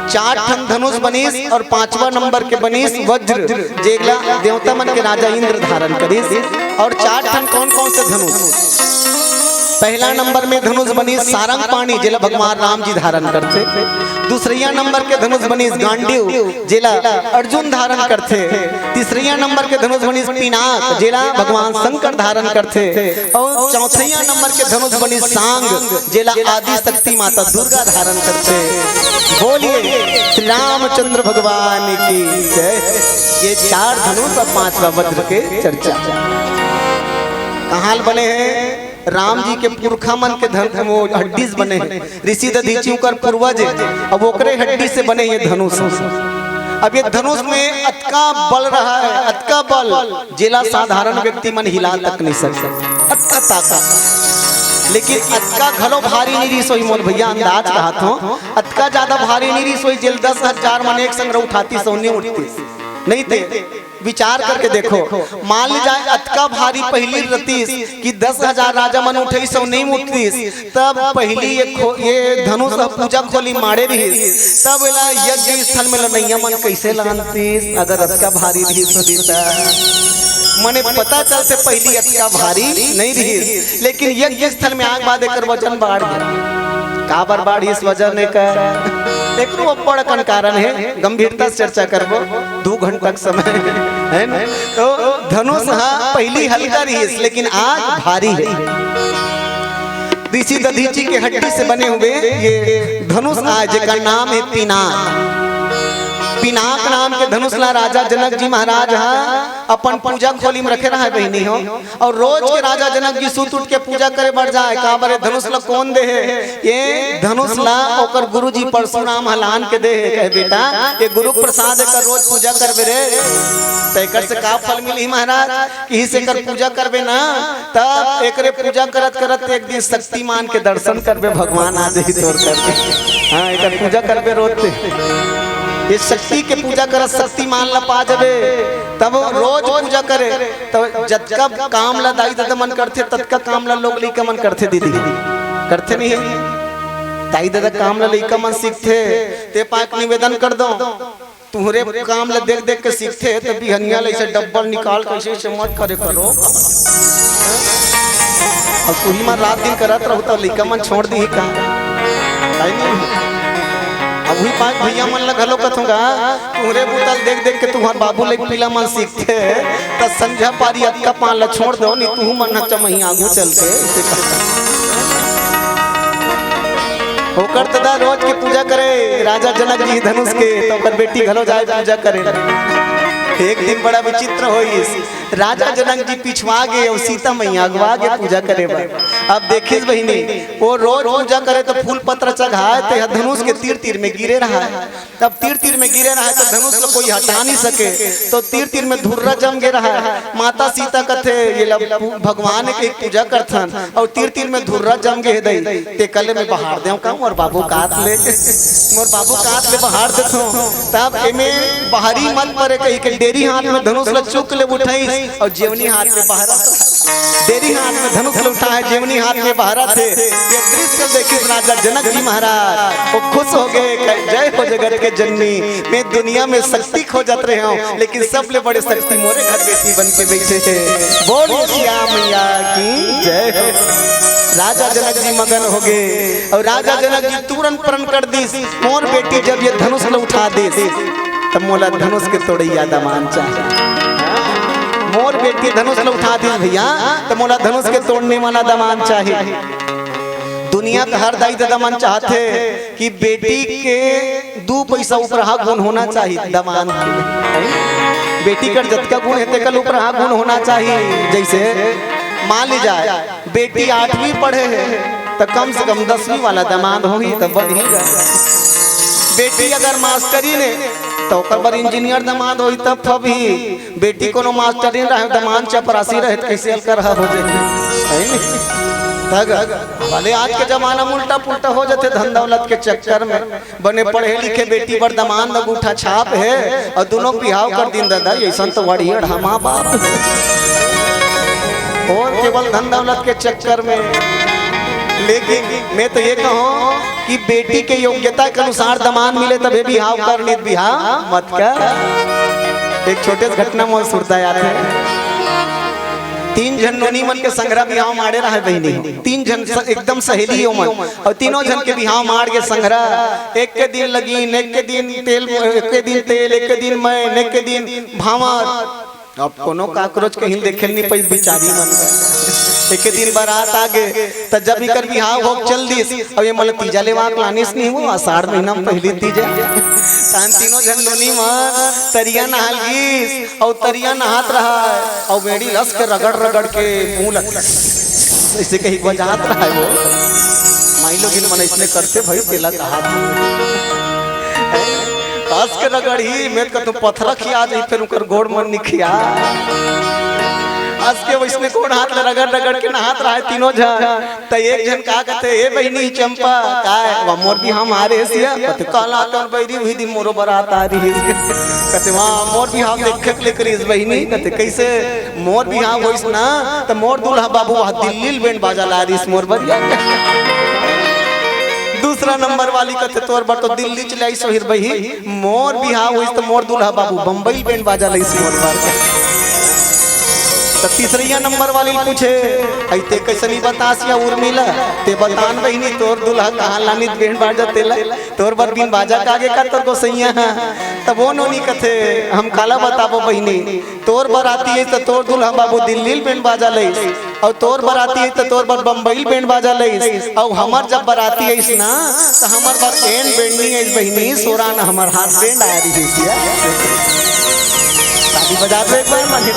4 टन धनुष बनीस और 5वां नंबर के बनीस वज्र जेगला देवता मन के राजा इंद्र धारण करीस। और 4 टन कौन कौन से धनुष। पहला नंबर में धनुष बनी सारंग पानी जिला भगवान राम जी धारण करते। दूसरिया नंबर के धनुष बनी गांडीव जिला अर्जुन धारण करते। तीसरिया नंबर के धनुष बनी पिनाक जिला भगवान शंकर धारण करते। और चौथिया नंबर के धनुष बनी सांग जिला आदि शक्ति माता दुर्गा धारण करते। बोलिए श्री रामचंद्र भगवान की जय। ये 4 धनुष और 5वां वज्र के चर्चा कहाँ बने हैं राम जी के पुरखा मन के धन वो हड्डी से बने हैं, ऋषि दधीची कर पूर्वज, अब ओकरे हड्डी से बने ये धनुष। अब ये धनुष में अतका बल रहा है, अतका बल जिला साधारण व्यक्ति मन हिला तक नहीं सकता, अतका ताकत। लेकिन अतका घलो भारी नहीं रही सोई मोल भैया अंदाज कहा था, अतका ज्यादा भारी नहीं रही सोई जेल 10,000 मन एक संग उठाती सोनी उठती नहीं थे। विचार करके देखो, मान ली जाए अतका भारी पहली रतीस कि 10,000 राजा मन उठे सौ नहीं उठतीस, तब पहली ये धनुष पूजा खोली मारे रही, तब यज्ञ स्थल में लनैया मन कैसे लानतीस अगर अतका भारी रही सोचता। मने पता चलते पहली अतका भारी नहीं रही, लेकिन यज्ञ स्थल में आग बाद एकर वजन बढ़ गया। काबर बाढ़ इस वजह ने कर एक बड़ कन कारण है, गंभीरता से चर्चा करबो 2 घंटा समय है ना। तो धनुष हाँ पहली हल्का रही लेकिन आग भारी है। ऋषि दधीची के हड्डी से बने हुए ये धनुष आज का नाम है पिनाक। पिनाक नाम के धनुष ला राजा जनक जी महाराज अपन पूजा खोली में रखे रहा है बहनी हो, और रोज के राजा जनक जी सुत उठ के पूजा करे बढ़ जाए। का बारे धनुष ला कौन दे है? ये धनुष ला ओकर गुरुजी परशुराम हलान के दे है, कहे बेटा ये गुरु प्रसाद कर रोज पूजा करबे रे, तैकर से का फल मिली महाराज कि से कर पूजा करबे ना, तब एकरे पूजा करत करत एक दिन शक्तिमान के दर्शन करबे, भगवान आ जाई तोर करके। हां एकर पूजा करबे रोज, ये शक्ति के पूजा कर शक्तिमान ला पा जाबे, तब रोज पूजा करे। तो जतका काम ला दाई दादा मन करथे ततका काम ला लोग लइका मन करथे, दीदी करथे नहीं दाई दादा काम ला लइका मन सीखथे। ते पाक निवेदन कर दो तुहरे काम ला देख देख के सीखथे, तो बिहनिया ले से डब्बल निकाल कैसे से मत करे करो। और तू ही मन रात दिन करत रहू तो लइका मन छोड़ दी का नहीं। अब वही पाँच भैया मन लग घलो कथूंगा तुहरे बोतल देख देख के तुम्हार बाबू ले पीला मन सीखते त संझा पारी अक्का पान ला छोड़ दो नहीं तू मन नच मही आगू चल के होकर तदा रोज की पूजा करे राजा जनक जी धनुष के, तो कर बेटी घलो जाए पूजा करे। एक दिन बड़ा विचित्र होइस, राजा जनक जी पिछवा गए और सीता मैया अगवा के पूजा करे। अब देखिस बहिनी वो रोज पूजा करे तो फूल पत्र चढ़ाए तो धनुष के तीर तीर में गिरे रहा है। तब तीर तीर में गिरे रहा है तो धनुष को कोई हटा नहीं सके, तो तीर तीर में धुर्रा जम गे रहा है। माता सीता कथे ये भगवान के पूजा करथन और तीर तीर में धुर्रा जम गे दई ते कले में बहार देव का मोर बाबू काट ले, मोर बाबू काट ले बहार देथो। तब एमे बाहरी मन पर कही के डेरी हाथ में धनुष ल चुक ले उठाई और जेवनी हाथ में बहरा, डेरी हाथ में धनुष ल उठाए जेवनी हाथ में बहरा थे। ये दृश्य देखी राजा जनक जी महाराज वो खुश हो गए, जय हो जगत के जननी, मैं दुनिया में शक्ति खोजत रहे हूँ लेकिन सबले बड़े शक्ति मोरे घर बेटी बन के बैठे थे। बोल श्याम मैया की जय हो। राजा जनक जी मगन हो गए और राजा जनक जी तुरंत प्रण कर दी, मोर बेटी जब ये धनुष ल उठा दे तब मोला धनुष के तोड़ैया दमान चाहिए। मोर बेटी धनुष ल उठा दी भैया तो मोला धनुष के तोड़ने वाला दमान चाहिए। दुनिया का हर दाई दादा मन चाहते कि बेटी के 2 पैसा उपरहा गुण होना चाहिए, दमान के बेटी का जतका गुण है तेकल उपरहा गुण होना चाहिए। जैसे मान ली जाए बेटी 8वीं पढ़े है तो कम से कम 10वीं वाला दामाद होगी तो बढ़ ही जाए। बेटी अगर मास्टरी ने तो ओकर इंजीनियर दामाद होई तब भी बेटी कोनो मास्टरी रहे दामाद चपरासी रहे कैसे कर हो जाए। भले आज के जमाना में उल्टा पुल्टा हो जाते धन दौलत के चक्कर में, बने पढ़े लिखे बेटी पर दमान अंगूठा छाप है और दोनों बिहाव कर दिन दादा ऐसा तो बढ़िया ढामा बाप, और केवल धन दौलत के चक्कर में। लेकिन मैं तो ये कहूँ कि बेटी के योग्यता के अनुसार दमान मिले तभी बिहाव कर, नहीं बिहाव मत कर। एक छोटे से घटना मोल सुरता याद है, 3 जन नोनी मन के संग्रह बिहाव मारे रहा है बहनी, 3 जन एकदम सहेली हो मन और तीनों जन के बिहाव मार के संग्रह। एक के दिन लगीन, एक के दिन तेल, एक के दिन तेल, एक के दिन मैं, एक के दिन भावर। अब कोनो काकरोच कहीं देखे नहीं पाई बेचारी मन। एक दिन बारात आ गए तो जब इकर बिहाव हो चल दी अब ये मतलब तीजा ले वाक लानिस नहीं हो आषाढ़ महीना में पहली तीजा तान तीनों जन लोनी मां तरिया नहाल गीस और तरिया नहात रहा और बेड़ी लस के रगड़ रगड़ के मुंह लग ऐसे कहीं वजाहत रहा है वो माई लोग इन मन इसने करते भाई तेला कहा कास के रगड़ी में का तो पत्थर खिया जाई फिर उनकर गोड़ मन निखिया आज के वैसने कोण हाथ ले रगड़ रगड़ के नहात रहा है तीनों जन त एक जन का कहते ए बहनी चंपा काय व मोर भी हम आ रहे सिया कहते काला तन बैरी हुई दिन मोरो बरात आ रही है कहते वहां मोर भी हम देख ले करी इस बहनी कहते कैसे मोर भी हम होइस ना त मोर दूल्हा बाबू वहां दिल्ली बैंड बाजा ला रही इस मोर बरिया दूसरा नंबर वाली कहते तोर बर तो दिल्ली चले आई सोहिर बही मोर भी हम होइस त मोर दूल्हा बाबू बम्बई बैंड बाजा ले इस मोर बार तो तीसरिया नंबर वाली पूछे ऐते कैसनी बतासिया उर्मिला ते बतान बहिनी तोर दुल्हा कहां लानी बैंड बाजा तेला तोर बर बिन बाजा कागे का तोर को सैया तब वो नोनी कथे हम काला बताबो बहिनी तोर बराती है तो तोर दुल्हा बाबू दिल्ली बैंड बाजा ले और तोर बराती है तो तोर बर बम्बई बैंड बाजा ले और हमार जब बराती है इस ना तो हमार बर एंड बैंड नहीं है बहिनी सोरान हमार हाथ बैंड आ रही है शादी बजा दो एक बार मजे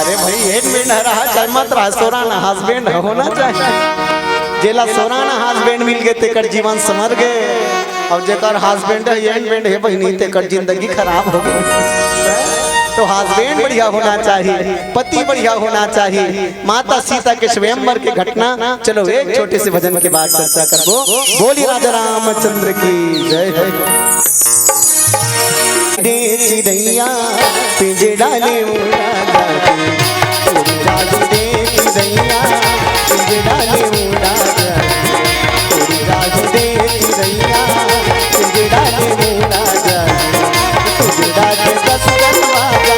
अरे भाई एक बैंड रहा चाहे मत रहा सोराना हस्बैंड होना चाहिए जेला सोराना हस्बैंड मिल गए तेकर जीवन समर गए और जेकर हस्बैंड है एंड बैंड है बहनी तेकर जिंदगी खराब हो गई तो हस्बैंड बढ़िया होना चाहिए पति बढ़िया होना चाहिए माता सीता के स्वयंवर की घटना चलो एक छोटे से भजन के बाद चर्चा करबो बोली राजा रामचंद्र की जय चिड़ैया पिंजड़ा ले उड़ा जाती जादू दे चिड़ैया पिंजड़ा ले उड़ा जाती जादू दे चिड़ैया पिंजड़ा ले उड़ा जाती पिंजड़ा के दस गलवागा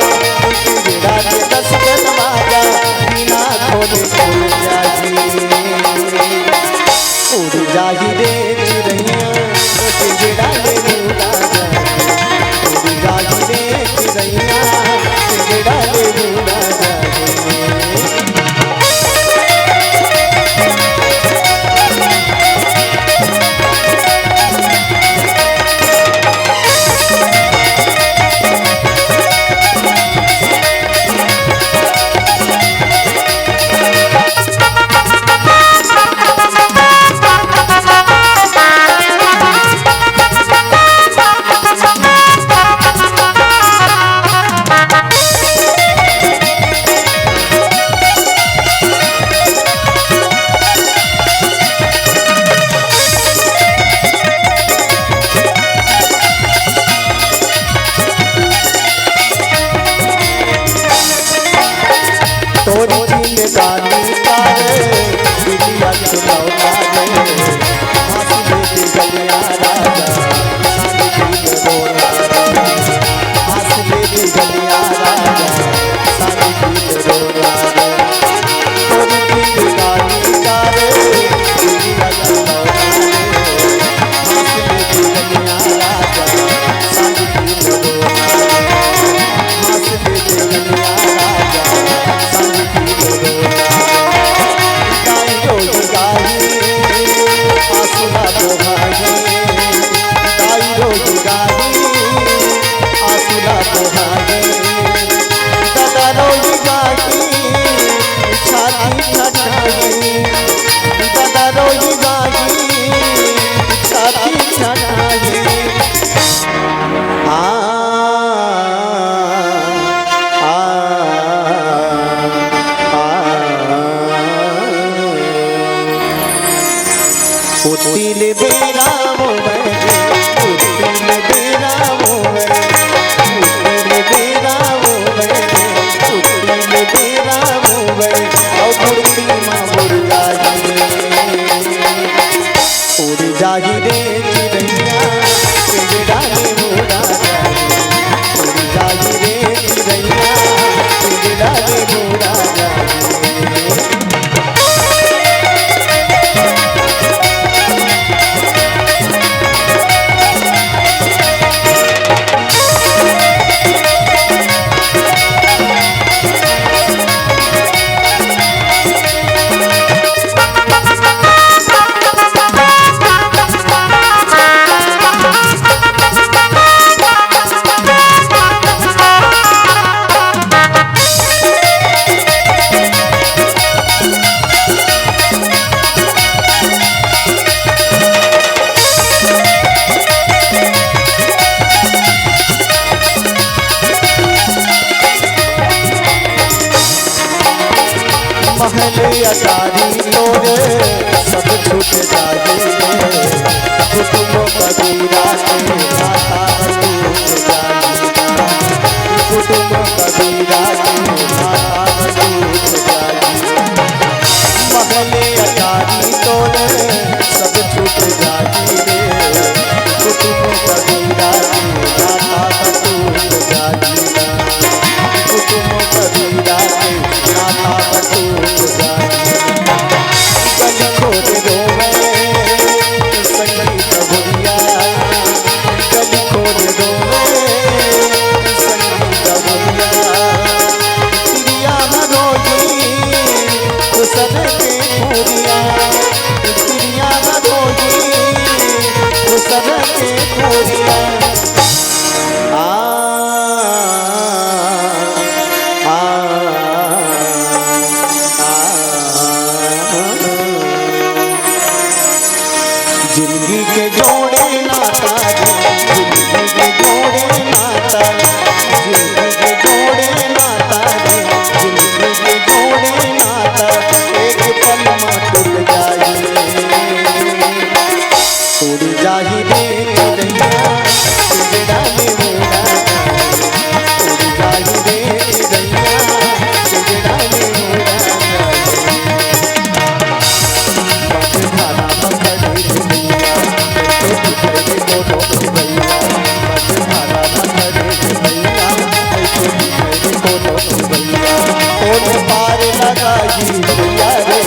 पिंजड़ा के दस गलवागा बिना खोले खुल जाती उड़ जाही रे चिड़ैया पिंजड़ा ले उड़ा महल अटारी तोरे सब छूट जाए कुटुंब कबीरा के माता टूट जाए कुटुंब कबीरा के माता टूट जाए महल अटारी तोरे सब छूट जाए कुटुंब कबीरा के माता टूट जाए कुटुंब कबीरा के माता टूट जाए गली खोद रोवे संगीत भुलिया गली खोद रोवे संगीत भुलिया प्रिया भगोगी कुशल के पूरिया प्रिया भगोगी कुशल के पूरिया जिंदगी के जोड़े नाता जिंदगी के जोड़े नाता जिंदगी के जोड़े नाता जिंदगी के जोड़े नाता एक पल में टूट जाए टूट जाही रे दैया तेरा में मोरा टूट जाही रे दैया तेरा में मोरा धारा पकड़ पार लगाई भैया रे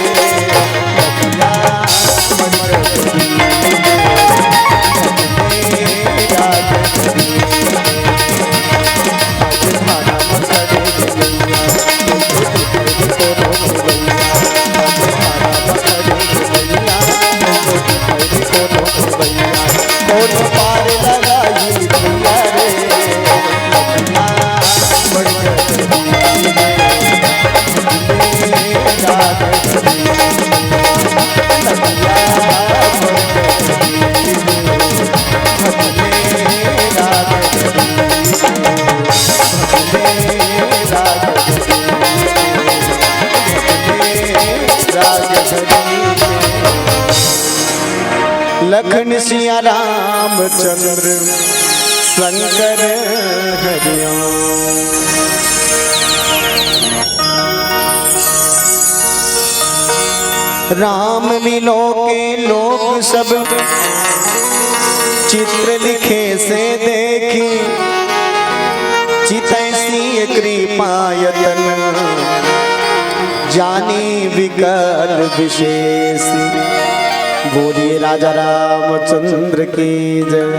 पार लगाई भैया लखन सिया रामचंद्र शंकर हरिओम। राम मिलो के लोग सब चित्र लिखे से देखी चितैसी कृपायतन जानी विकल विशेष। बोलिए राजा रामचंद्र की जय।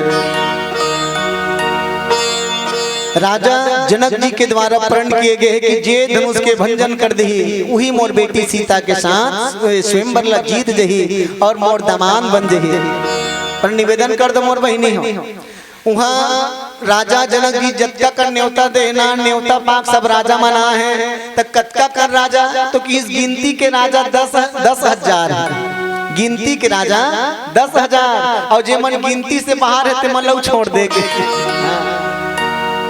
राजा जनक जी के द्वारा प्रण किए गए कि जे धनुष के भंजन कर दही वही मोर बेटी सीता के साथ स्वयंवर ला जीत जही और मोर दामान बन जही। पर निवेदन कर दो मोर बहिनी हो वहाँ राजा जनक जी जत्का कर न्योता देना न्योता पाक सब राजा मना है तो कतका कर राजा तो कि इस गिनती के राजा 10,000 गिनती के राजा 10,000 और जे मन गिनती से बाहर है ते मन लो छोड़ दे के।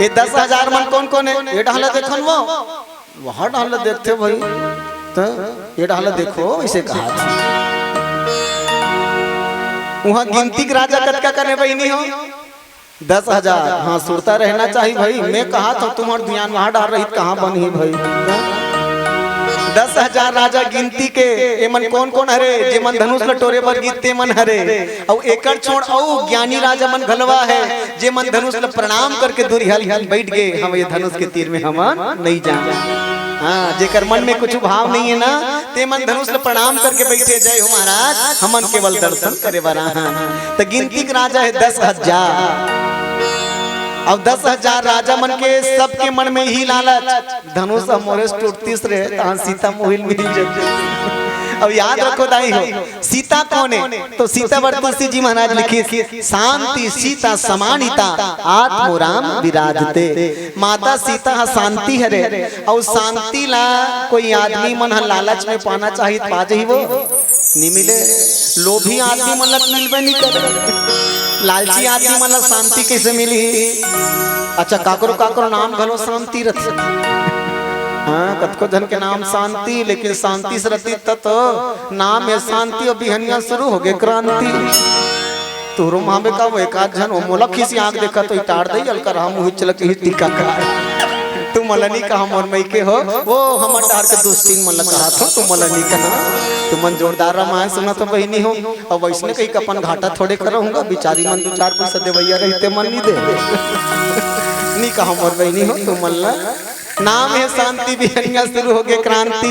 ये 10,000 मन कौन कौन है ये डाला देखन वो वहाँ डाला देखते भाई तो ये डाला देखो इसे कहा था वहाँ गिनती के राजा कतका करने भाई नहीं हो 10,000। हाँ सुरता रहना चाहिए भाई। मैं कहा तो तुम्हारे ध्यान वहाँ डाल रही कहाँ बनी भाई 10,000 राजा गिनती के ये मन कौन कौन हरे जे मन धनुष लटोरे पर गीते मन हरे और एकड़ छोड़ औ ज्ञानी राजा मन घलवा है जे मन धनुष ल प्रणाम करके दूरी हल हल बैठ गए हम ये धनुष के तीर में हम नहीं जाए। हाँ जेकर मन में कुछ भाव नहीं है ना ते मन धनुष ल प्रणाम करके बैठे जय हो महाराज हमन केवल दर्शन करे बरा। तो गिनती के राजा है 10,000 अब 10,000 राजा मन के सबके मन में ही लालच धनुष मोरेश टूटतीस रहे सीता मोहिल मिल जाए। अब याद रखो दाई हो सीता कौन है तो सीता वर्तसी जी महाराज लिखे शांति सीता समानिता आत्मो राम विराजते। माता सीता शांति हरे और शांति ला कोई आदमी मन लालच में पाना चाहिए पाज ही वो नहीं मिले। लोभी आदमी मन मिलबे नहीं करे लालची आदमी मन शांति कैसे मिली। अच्छा काकरो काकरो नाम घलो शांति रथ हाँ कतको जन के नाम शांति, लेकिन शांति से रहती तत नाम है शांति और बिहनिया शुरू हो गए क्रांति। तोरो माँ में का वो एक आध जन मोला किसी आँख देखा तो इटार दे अलकर हम हुई चलक ही टीका कर तू मलनी कहा मोर मई के हो वो हमर डार के दोस्ती मन लगा था तू मलनी कहा तू मन जोरदार रामायण सुना तो बहनी हो और वैसने कहीं अपन घाटा थोड़े करूँगा बिचारी मन 2-4 पैसा देवैया रहते मन नहीं दे नहीं कहा मोर बहनी हो तू मल्ला। नाम है शांति बिहनिया शुरू हो गए क्रांति,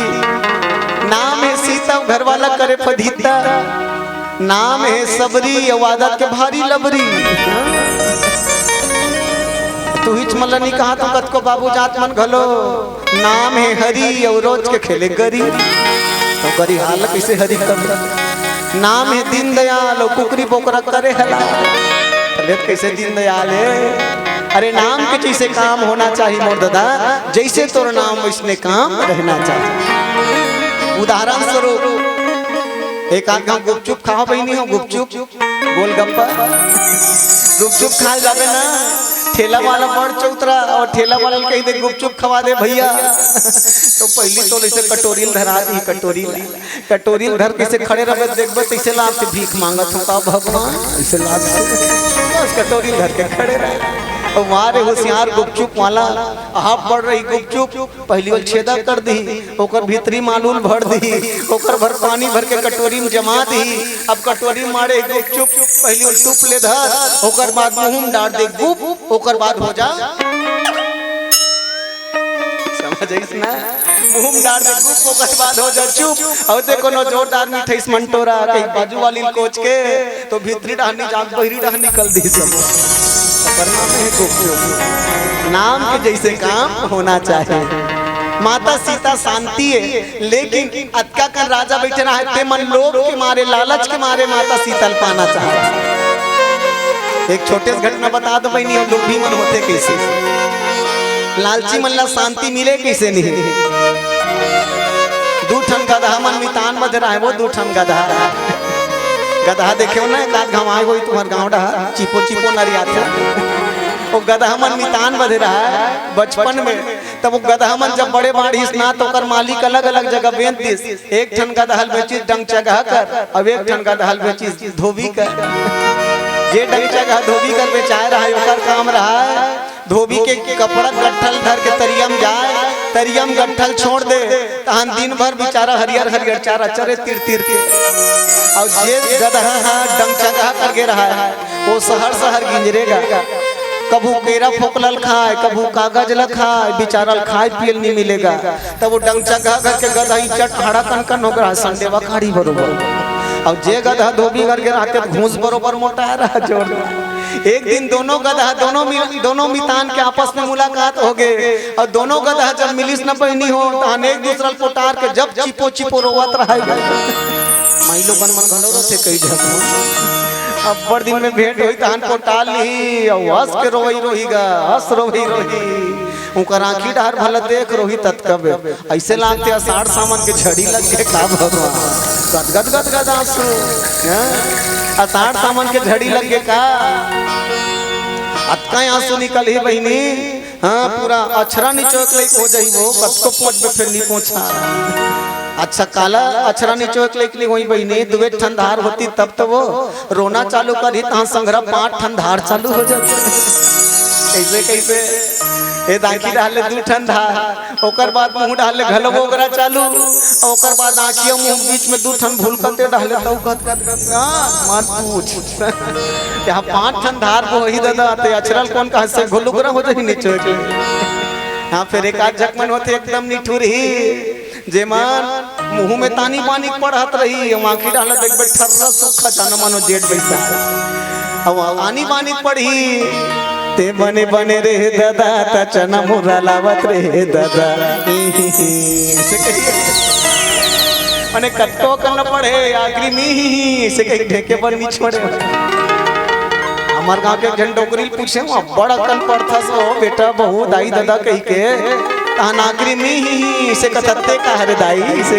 नाम है सीता घर वाला करे फदीता, नाम है सबरी वादा के भारी लबरी। तू हिच मल्लनी कहा तो कत को बाबू जात मन घलो, नाम है हरी और रोज के खेले गरी तो गरी हाल कैसे हरी कर। नाम है दीन दयाल और कुकरी बोकरा करे हला कैसे दीन दयाल है। अरे नाम के जैसे काम होना चाहिए मोर दादा, जैसे तोर नाम वैसने काम रहना चाहिए। उदाहरण स्वरूप एक आध गाँव गुपचुप खाओ बहनी हो, गुपचुप गोलगप्पा गुपचुप खाए जावे ना, ठेला वाला बड़ चौतरा और ठेला वाला कहीं दे गुपचुप खवा दे भैया तो पहली तो ऐसे कटोरी धरा दी, कटोरी धर कैसे खड़े रहे देखबे तैसे लाभ से भीख मांगत हो का भगवान ऐसे लाभ से बस कटोरी धर के खड़े रहे। और मारे होशियार गुपचुप वाला आप बढ़ रही गुपचुप पहली बार छेदा कर दी, ओकर भीतरी मालूल भर दी, ओकर भर पानी भर के कटोरी में जमा दी। अब कटोरी मारे गुपचुप पहली बार टूप ले धर, ओकर बाद मुंह में डाल दे गुप, ओकर बाद हो जा समझ ना मुंह में डाल दे गुप, ओकर बाद हो जा चुप। और देखो नो जोरदार मिठाई मंटोरा कहीं बाजू वाली कोच के तो भीतरी डाहनी जाग बहरी डाह निकल दी सब। नाम के जैसे काम होना चाहिए। माता सीता शांति है, लेकिन अतका कर राजा बैठे रहा है मन लोभ के मारे लालच के मारे माता सीता पाना चाहता। एक छोटे से घटना बता दो बहनी, हम लोग भी मन होते कैसे लालची मन ला शांति मिले कैसे नहीं। 2 ठन गधा मन मितान मध रहा है, वो 2 ठन गधा देखे हो ना एक घमाए हुई तुम्हारे गाँव डहा चिपो चिपो नरिया वो गधा मन मितान बधे रहा है बचपन में। तब वो गधा मन जब बड़े बाढ़िस ना तो कर मालिक अलग अलग जगह बेच दिस, एक ठन गधहल बेची डंग चगह कर, अब एक ठन गधहल बेची धोबी कर। जे डंग चगह धोबी कर बेचाए रहा है ओकर काम रहा है धोबी के कपड़ा गट्ठल धर के तरियम जाए, तरियम गट्ठल छोड़ दे तहन दिन भर बेचारा हरियर हरियर चारा चरे तीर तीर के। और जे गधा डंग चगह करके रहा है वो शहर शहर गिंजरेगा, कबू केरा फोकलल खाए कबू कागज ल खाए, बेचारा खाए पियल नहीं मिलेगा। तब वो डंग चगह करके गधा चट हड़ा कनकन हो गया संडेवा खाड़ी बरोबर। और जे गधा धोबी करके रहते घूस बरोबर मोटा रहा जोर। एक दिन दोनों गधा दोनों मितान के आपस में मुलाकात हो गए और दोनों गधा जब मिलिस न पहनी हो तो एक दूसरा पोटार के जब चिपो चिपो रोवत रहा माई लोग मन घलो रहते कई जगह। अब बड़ दिन में भेंट हुई तहन पोटाल ली और हंस के रोई रोहीगा हंस रोही उनका आँखी डार भला देख रोही तत्कबे ऐसे लागते अषाढ़ सावन के झड़ी लग के का भगवान गद गद गद आंसू अषाढ़ सावन के झड़ी लग के का अतका आंसू निकल ही बहनी। हाँ पूरा अछरा निचोक हो जाई वो कतको पोंछ पे फिर नहीं पहुंचा। अच्छा काला अछरा निचोक लेके वही बहनी 2 ठन धार होती तब तो वो रोना चालू करी तहाँ संग्रह 5 ठन धार चालू हो जाते। कैसे कैसे ए दांकी डाले 2 ठन धार ओकर बाद मुंह डाले घलो ओकरा चालू ओकर बाद आँखियों मुंह बीच में 2 ठन भूल करते डाले तो मत पूछ यहाँ 5 ठन धार वो ही दादा ते अछरल कौन का से घुलुगरा हो जाई निचोक। हाँ फिर एक आध जखमन होते एकदम निठुर ही जेमान मुंह में तानी पानी पड़त रही आँखी डाल देख ठर्रा सुखा जाना मानो जेठ बैसा अब आनी पानी पड़ी ते बने बने रे दादा ता चना मुरा लावत रे दादा मने कट्टो करना पड़े आखिरी में से कहीं ढेके पर नहीं छोड़े। हमार गांव के जन डोगरी पूछे बड़ा कन पड़ता सो बेटा बहु दाई दादा कही के नागरी में से कथते का हरे दाई से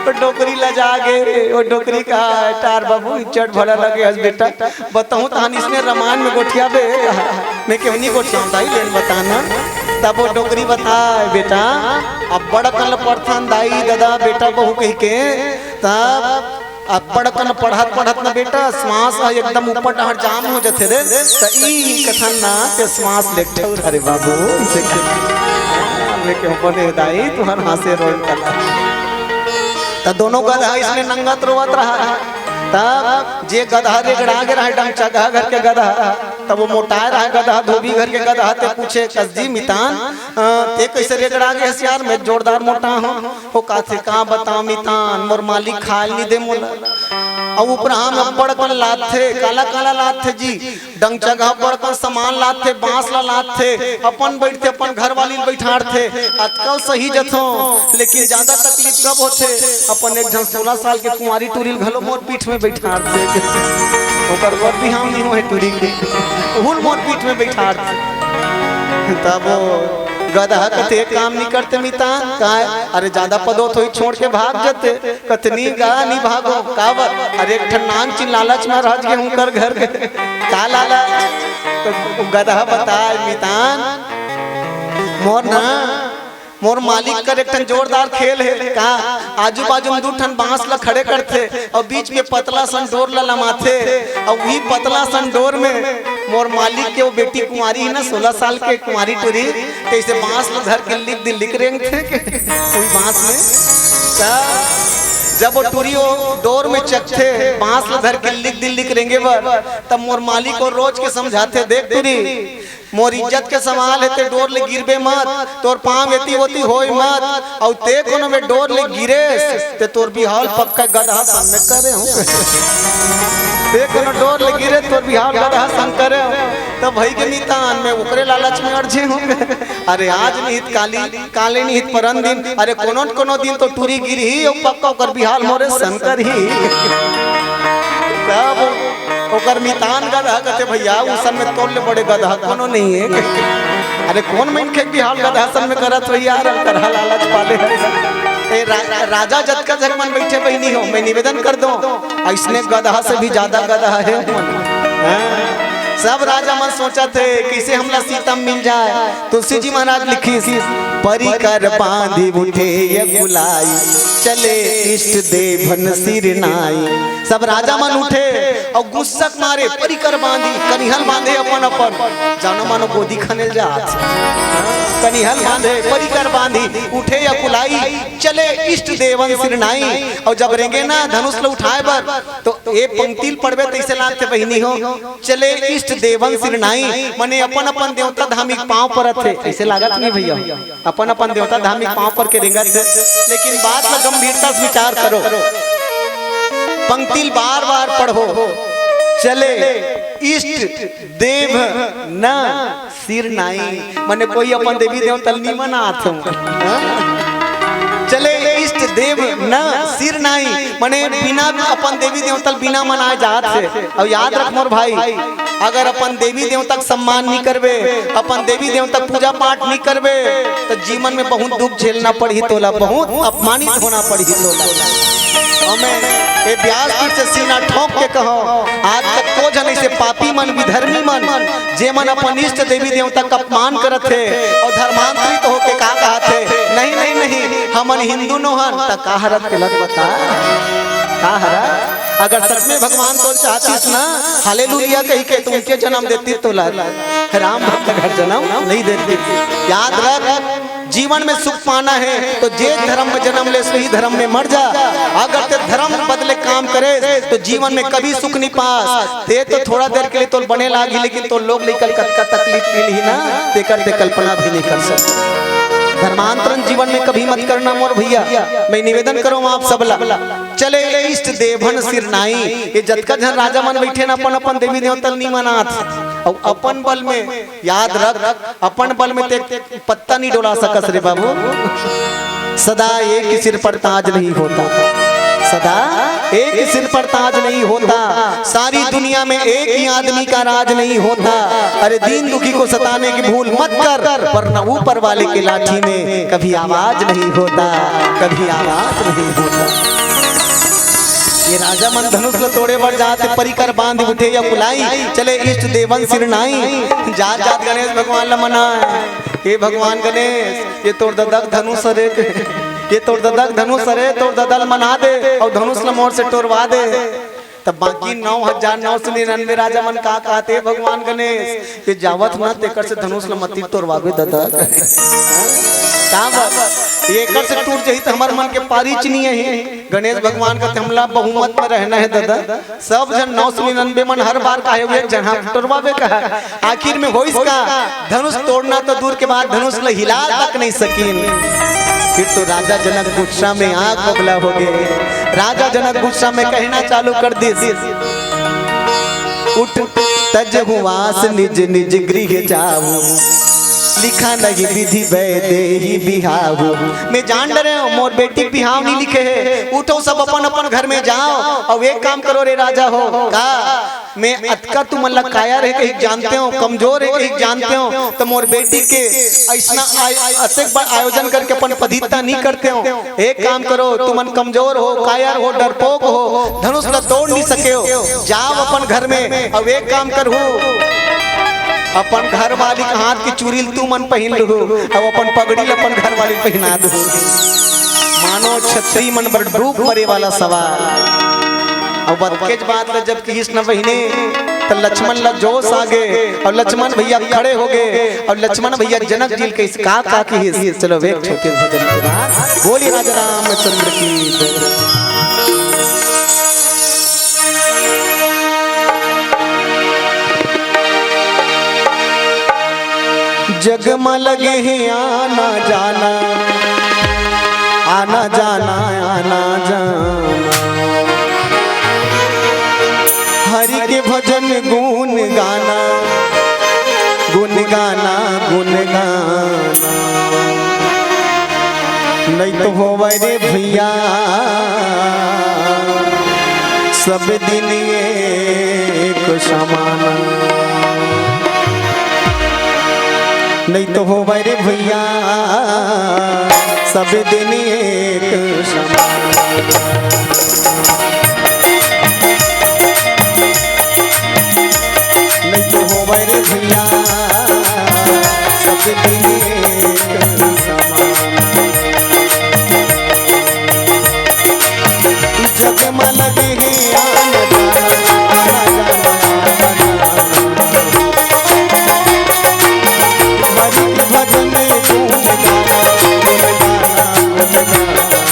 वो डोकरी लजा गे वो डोकरी का टार बाबू चट भरा लगे हस बेटा बताऊं तहान इसमें रामायण में गोठिया बे मैं क्यों नहीं गोठिया दाई लेन बताना तब वो डोगरी बताए बेटा अब बड़ कल प्रथन दाई दादा बेटा बहू कह के तब अब बड़कन पढ़त पढ़त ना बेटा श्वास एकदम ऊपर डहर जाम हो जाते रे त ई कथन ना के श्वास लेके अरे बाबू इसे के ऊपर दे दाई तुहर हासे रोल कला त दोनों गधा इसने नंगत रोवत रहा तब जे गधा रेगड़ा के रहा डंग चगा घर के गधा तब वो मोटाए रहा गधा धोबी घर के गधा ते पूछे कसजी मितान ते कैसे रेगड़ा के हसियार में जोरदार मोटा हो काथे का बता मितान मोर मालिक खाल नहीं दे मोला और ऊपर हम बड़कन लात थे काला काला लात थे जी डंग जगह बड़कन सामान लात थे बांस ला लात थे अपन बैठते अपन घर वाली बैठाड़ थे अतकल सही जथो लेकिन ज्यादा तकलीफ कब होते अपन एक जन 16 साल के कुंवारी टूरिल घलो मोर पीठ में बैठाड़ थे ओकर वर भी हम नहीं होए टूरी के हुल मोर पीठ में बैठाड़ थे तब गधा कते काम नहीं करते मिता का अरे ज्यादा पदोत होई छोड़ के भाग जाते कतनी गा नहीं भागो कावर अरे एक नान चिन लालच में रह गए हूं कर घर का लालच तो गधा बताए मितान मोर ना मोर मालिक कर एक जोरदार खेल है का आजू बाजू में 2 ठन बांस ला खड़े करते और बीच में पतला सन डोर ला लमाथे और वही पतला सन डोर में मोर मालिक के वो बेटी कुंवारी है ना 16 साल के कुंवारी टूरी कैसे बांस ला धर के लिख रेंग थे कोई बांस में जब वो टूरी वो डोर में चकथे बांस ला धर के लिख रेंगे बर तब मोर मालिक को रोज के समझाते देख टूरी मोर इज्जत के सवाल है ते डोर ले गिरबे मत तोर पांव एती होती होई मत और ते कोनो में डोर ले गिरे ते तोर बिहाल पक्का गधा सन में करे हूं ते कोनो डोर ले गिरे तोर बिहाल गधा सन करे तब भाई के मितान में ओकरे लालच में अड़झे हूं अरे आज निहित काले निहित परन दिन अरे कोनो दिन तो टूरी गिरी ही और पक्का ओकर बिहाल मोरे सन कर ही तब ओकर मितान गधा कहते भैया उसन में तोड़ ले बड़े गधा कोनो नहीं है अरे कौन मन के बिहाल गधा सन में करत भैया करहा लालच पाले राजा जत का जगमन बैठे बहनी हो मैं निवेदन कर दूं इसने गधा से भी ज्यादा गधा है सब राजा मन सोचा थे कैसे हमला सीता मिल जाए तुलसी जी महाराज लिखी परिकर बांधी उठे ये बुलाई चले इष्ट देवन सिर नाई सब राजा मन उठे और गुस्सक मारे परिकर बांधी कनिहल बांधे अपन जानो मानो गोदी खनेल जा कनिहल बांधे परिकर बांधी उठे या कुलाई चले इष्ट देवन सिर नाई और जब रेंगे ना धनुष लो उठाए बर तो ये पंक्तिल पढ़बे तैसे लागते बहिनी हो चले इष्ट देवन सिर नाई मने अपन देवता धामिक पांव परत थे ऐसे लागत नहीं भैया अपन देवता धामिक पांव पर के रेंगत थे लेकिन बात में गंभीरता से विचार करो पंक्तिल बार पढ़ो चले इष्ट देव न सिर नाई मने कोई अपन देवी देवता नहीं मनात चले इष्ट देव न सिर नाई मने बिना अपन देवी देवता बिना मनाए जात से और याद रख मोर भाई अगर अपन देवी देवता सम्मान नहीं करबे अपन देवी देवता पूजा पाठ नहीं करबे तो जीवन में बहुत दुख झेलना पड़ी तोला बहुत अपमानित होना पड़ी तोला हमें ये ब्यास से सीना ठोक के कहो आज तक को जन ऐसे पापी मन विधर्मी मन जे मन अपन इष्ट देवी देवता का अपमान करत थे और धर्मांतरित होके का कहते नहीं हमन हिंदू नोहन त का हरत के लग बता का हरत अगर सच में भगवान तो चाहतीस ना हालेलुया कह के तुमके जन्म देती तो राम भक्त घर जन्म नहीं देती याद रख जीवन में सुख पाना है तो जे धर्म में जन्म ले सही धर्म में मर जा अगर ते धर्म बदले काम करे तो जीवन में कभी सुख नहीं पास ते तो थोड़ा देर के लिए तो बने लागी लेकिन तो लोग निकल का तकलीफ मिली ना ते करते कल्पना भी नहीं कर सकते धर्मांतरण जीवन में कभी मत करना मोर भैया मैं निवेदन करूं आप सबला चले इष्ट देवन सिर नाई ये जतका जन राजा मन बैठे ना अपन देवी देवता नहीं मनात और अपन बल में याद रख अपन बल में ते पत्ता नहीं डोला सकस रे बाबू सदा एक सिर पर ताज नहीं होता सदा एक सिर पर ताज नहीं होता सारी दुनिया में एक ही आदमी का राज नहीं होता अरे दीन दुखी को सताने की भूल मत कर वरना ऊपर वाले के लाठी में कभी आवाज नहीं होता कभी आवाज नहीं होता ये राजा मन धनुष ल तोड़े बढ़ जाते परिकर बांध उठे या बुलाई चले इष्ट देवन सिर नाई जात गणेश भगवान ल मना हे भगवान गणेश ये तोड़ ददक धनुष रे ये तोड़ ददक धनुष रे तोड़ ददल मना दे और धनुष ल मोर से तोड़वा दे। तब बाकी 9,999 राजा मन का कहते भगवान गणेश ये जावत ना तेकर से धनुष ल मती तोड़वावे ददक का बात ये कर से टूट जाई त हमर मन के पारीच नहीं है। गणेश भगवान का हमला बहुमत में रहना है दादा। सब जन 999 मन हर बार काहे हुए जहां तोड़वावे का आखिर में होइस का धनुष तोड़ना तो दूर के बाद धनुष ल हिला तक नहीं सकीन। फिर तो राजा जनक गुस्सा में आग बबला हो गए। राजा जनक गुस्सा में कहना चालू कर दी उठ तज हुआस निज निज गृह जाऊ लिखा नहीं विधि वैदे ही बिहाऊ। मैं जान रहे हो मोर बेटी बिहाव नहीं लिखे है। उठो सब अपन अपन घर में जाओ और एक काम करो रे राजा हो का मैं अतका तुम अल्लाह काया रहे कहीं जानते हो कमजोर है कहीं जानते हो तो मोर बेटी के ऐसा अतेक बार आयोजन करके अपन पधिता नहीं करते हो। एक काम करो तुम कमजोर हो कायर हो डरपोक हो धनुष ल तोड़ नहीं सके हो जाओ अपन घर में और एक काम करो अपन घर वाली के हाथ की चूड़ी तू मन पहन लू और अपन पगड़ी अपन घर वाली पहना दू। मानो छत्री मन पर डूब मरे वाला सवाल। और बदकेज बात ल जब कृष्ण बहिने तो लक्ष्मण ला जोश आ गए और लक्ष्मण भैया खड़े हो गए और लक्ष्मण भैया जनक जी के का की चलो वे छोटे भजन के बाद बोली राजा रामचंद्र की जग में लगे हैं आना जाना आना जाना आना जाना हरि के भजन गुण गाना गुण गाना गुण गाना। नहीं तो हो रे भैया सब दिन एक समाना। नहीं तो हो रे भैया सब दिन एक समान। नहीं तो हो रे भैया सब दिन एक समान। जग में लगे हैं आना जाना भजन गुण गाना गुण गाना गुण गाना।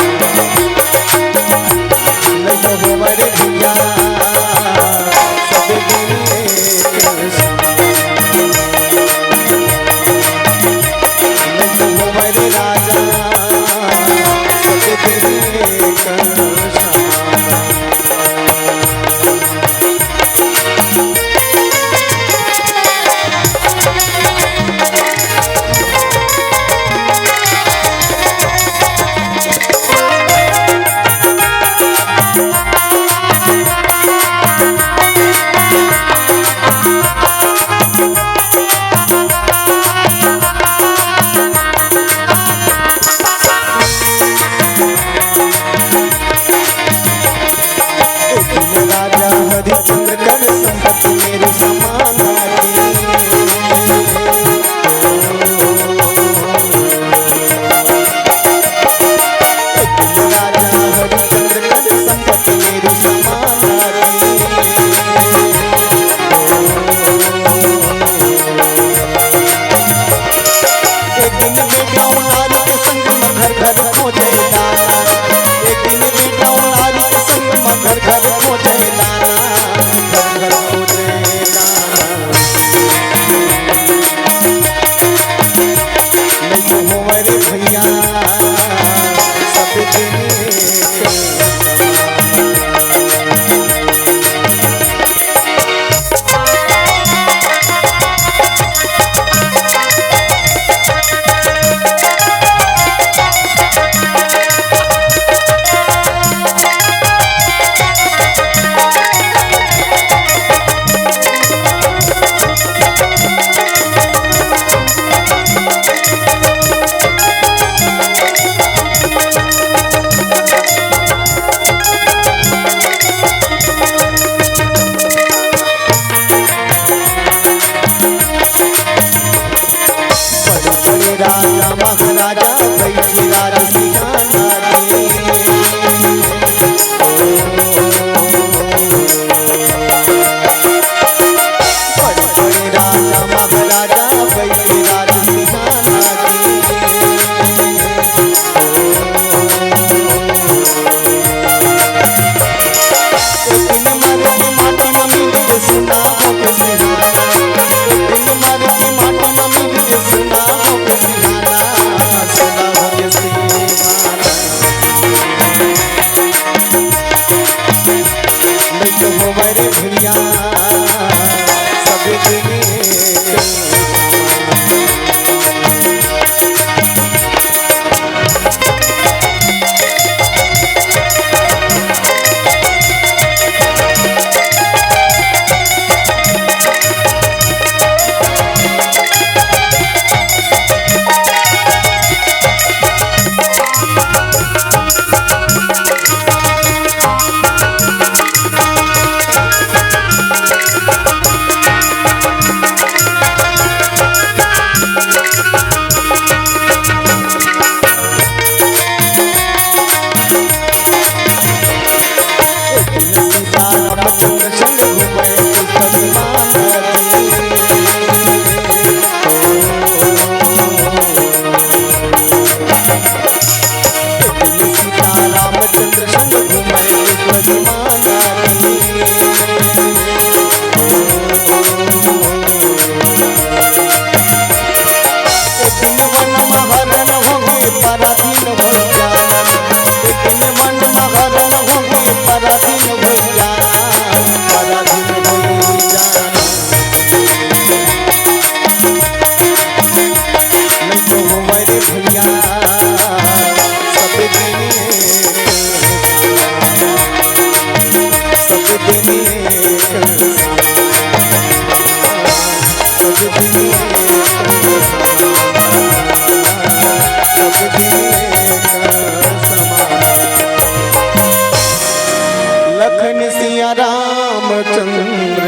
रामचंद्र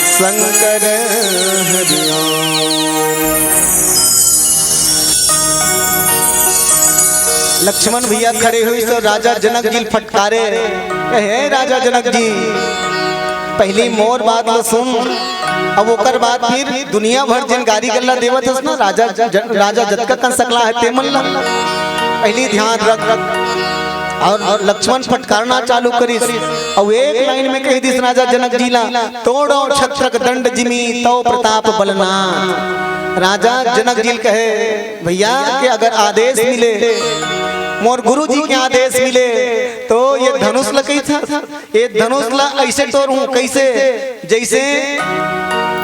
शंकर हरिओम। लक्ष्मण भैया खड़े हुए तो राजा जनक जी फटकारे, हे राजा जनक जी पहली मोर बात लो सुन, अब ओकर बाद फिर दुनिया भर जिन गाड़ी गल्ला देवत हस ना राजा जतका कन सकला है ते मन ला पहली ध्यान रख। और लक्ष्मण फटकारना चालू करिस और एक लाइन में कह दिस राजा जनक जी ला, तोड़ो छत्रक दंड जिमी तो प्रताप बलना। राजा जनक जी कहे भैया कि अगर आदेश मिले, मोर गुरु जी के आदेश मिले तो ये धनुष ला कही था, ये धनुष ला ऐसे तोड़ूं कैसे, जैसे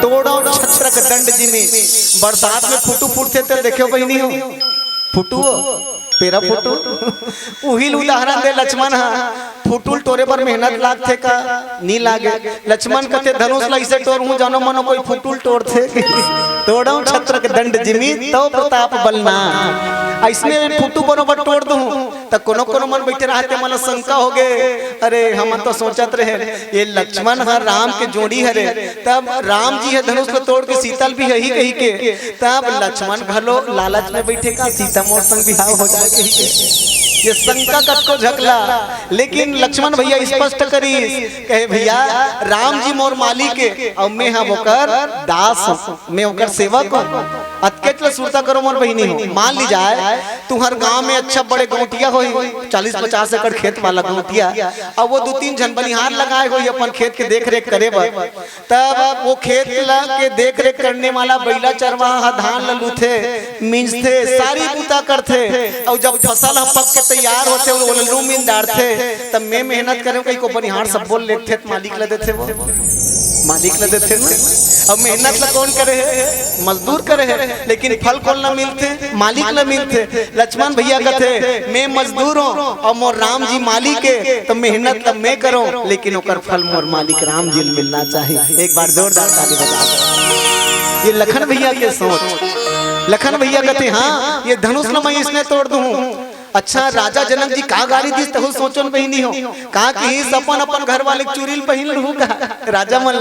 तोड़ो छत्रक दंड जिमी। बरसात में फुटू फुटते थे देखो बहनी हो, फुटू पेरा फुटू उहिल उदाहरण दे लक्ष्मण फुटुल तोरे पर मेहनत लागथे का नी लागे। लक्ष्मण कहते धनुष ला ऐसे तोड़ूं जानो मनो कोई फुटुल तोड़थे, तोड़ो छत्रक दंड जिमी तो प्रताप बलना। ऐसने फुटू बरोबर तोड़ दूं तो कोनो कोनो मन बैठे रहते मन शंका हो गए, अरे हम तो सोचत रहे ये लक्ष्मण है राम के जोड़ी हरे, तब राम जी है धनुष को तोड़ के सीतल भी है ही कही के, तब लक्ष्मण घलो लालच में बैठे का सीता मोर संग बिहाव हो जाए कही के, ये शंका कट को झकला। लेकिन लक्ष्मण भैया स्पष्ट करी कहे भैया राम जी मोर मालिक के और मैं हाँ ओकर दास, मैं ओकर सेवक हूँ। अतके सुरता करो मोर बहिनी हो, मान ली जाए तुम्हार गांव में अच्छा बड़े गौटिया हो 40-50 एकड़ खेत वाला गौटिया, अब वो 2-3 जन बनिहार लगाए हो अपन खेत के देख रेख करे, तब वो खेत के देख रेख करने वाला बैला चरवाहा धान ललूथे मिंजथे सारी बूता करथे, और जब फसल पक के तैयार होते वो लल्लू मिन डालते, तब मैं मेहनत करे कहीं को बनिहार सब बोल लेते मालिक ला देते, वो मालिक ला देते ना। अब मेहनत ला कौन करे है, मजदूर करे है, लेकिन फल कौन ना मिलते, मालिक ना मिलते। लक्ष्मण भैया कहते मैं मजदूर हूँ और मोर राम जी मालिक है, तो मेहनत ला मैं करूँ लेकिन ओकर फल मोर मालिक राम जी मिलना चाहिए। एक बार जोरदार ताली बजा। ये लखन भैया के सोच। लखन भैया कहते हाँ ये धनुष न मैं इसने तोड़ दूं। अच्छा राजा जनक जी का गाली दिस तहु सोचन बहिनी हो का कि अपन अपन घर वाले चूरील पहिन लहू का राजा मन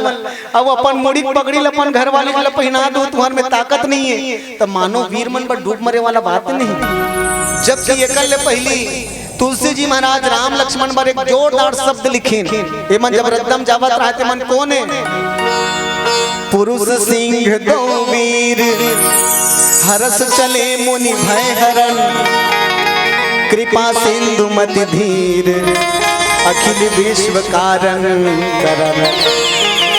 अब अपन मुड़ी पगड़ी अपन घर वाले ला पहना दो, तुम्हार में ताकत नहीं है, तब मानो वीर मन पर डूब मरे वाला बात नहीं। जबकि एकल ले पहली तुलसी जी महाराज राम लक्ष्मण पर एक जोरदार शब्द लिखीन, ये मन जब रद्दम जावत रहते मन कौन है, पुरुष सिंह दो वीर हरस चले मुनि भय हरण, कृपा सिंधु मति धीर अखिल विश्व कारण करण।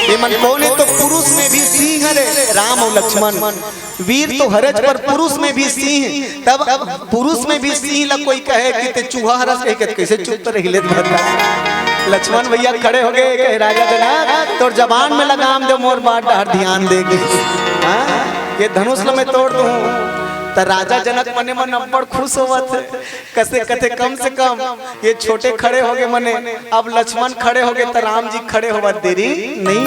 ये मन कौन है, तो पुरुष में भी सिंह हरे राम और लक्ष्मण, वीर तो हरज पर पुरुष में भी सिंह, तब पुरुष में भी सिंह ला कोई कहे कि ते चूहा हरस कहे कैसे चुप तो रही ले। लक्ष्मण भैया खड़े हो गए कहे राजा जनक तो जबान में लगाम दे मोर बात ध्यान देगी, ये धनुष ला मैं तोड़ दूं। तो राजा जनक मने मन बड़ खुश होवत कसे कथे कम से कम ये छोटे खड़े हो गए मने, अब लक्ष्मण खड़े हो गए तो राम जी खड़े होवत देरी नहीं।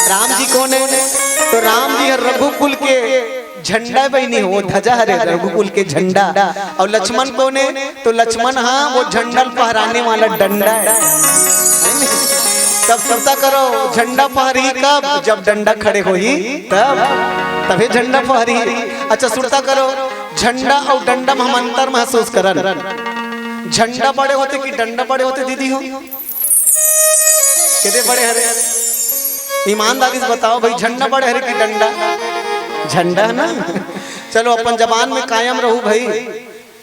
राम जी कौन है, तो राम जी रघुकुल के झंडा बहनी हो ध्वजा हरे रघुकुल के झंडा, और लक्ष्मण कौन है, तो लक्ष्मण हाँ वो झंडा फहराने वाला डंडा है। तब सुनता करो झंडा फहरी कब, जब डंडा खड़े हो ही तभी झंडा फहरी। अच्छा सुनता करो झंडा और डंडा में हम अंतर महसूस करन, झंडा बड़े होते कि डंडा बड़े होते दीदी हो, कितने बड़े हरे, ईमानदारी से बताओ भाई झंडा बड़े हरे कि डंडा, झंडा है ना। चलो अपन जबान में कायम रहू भाई,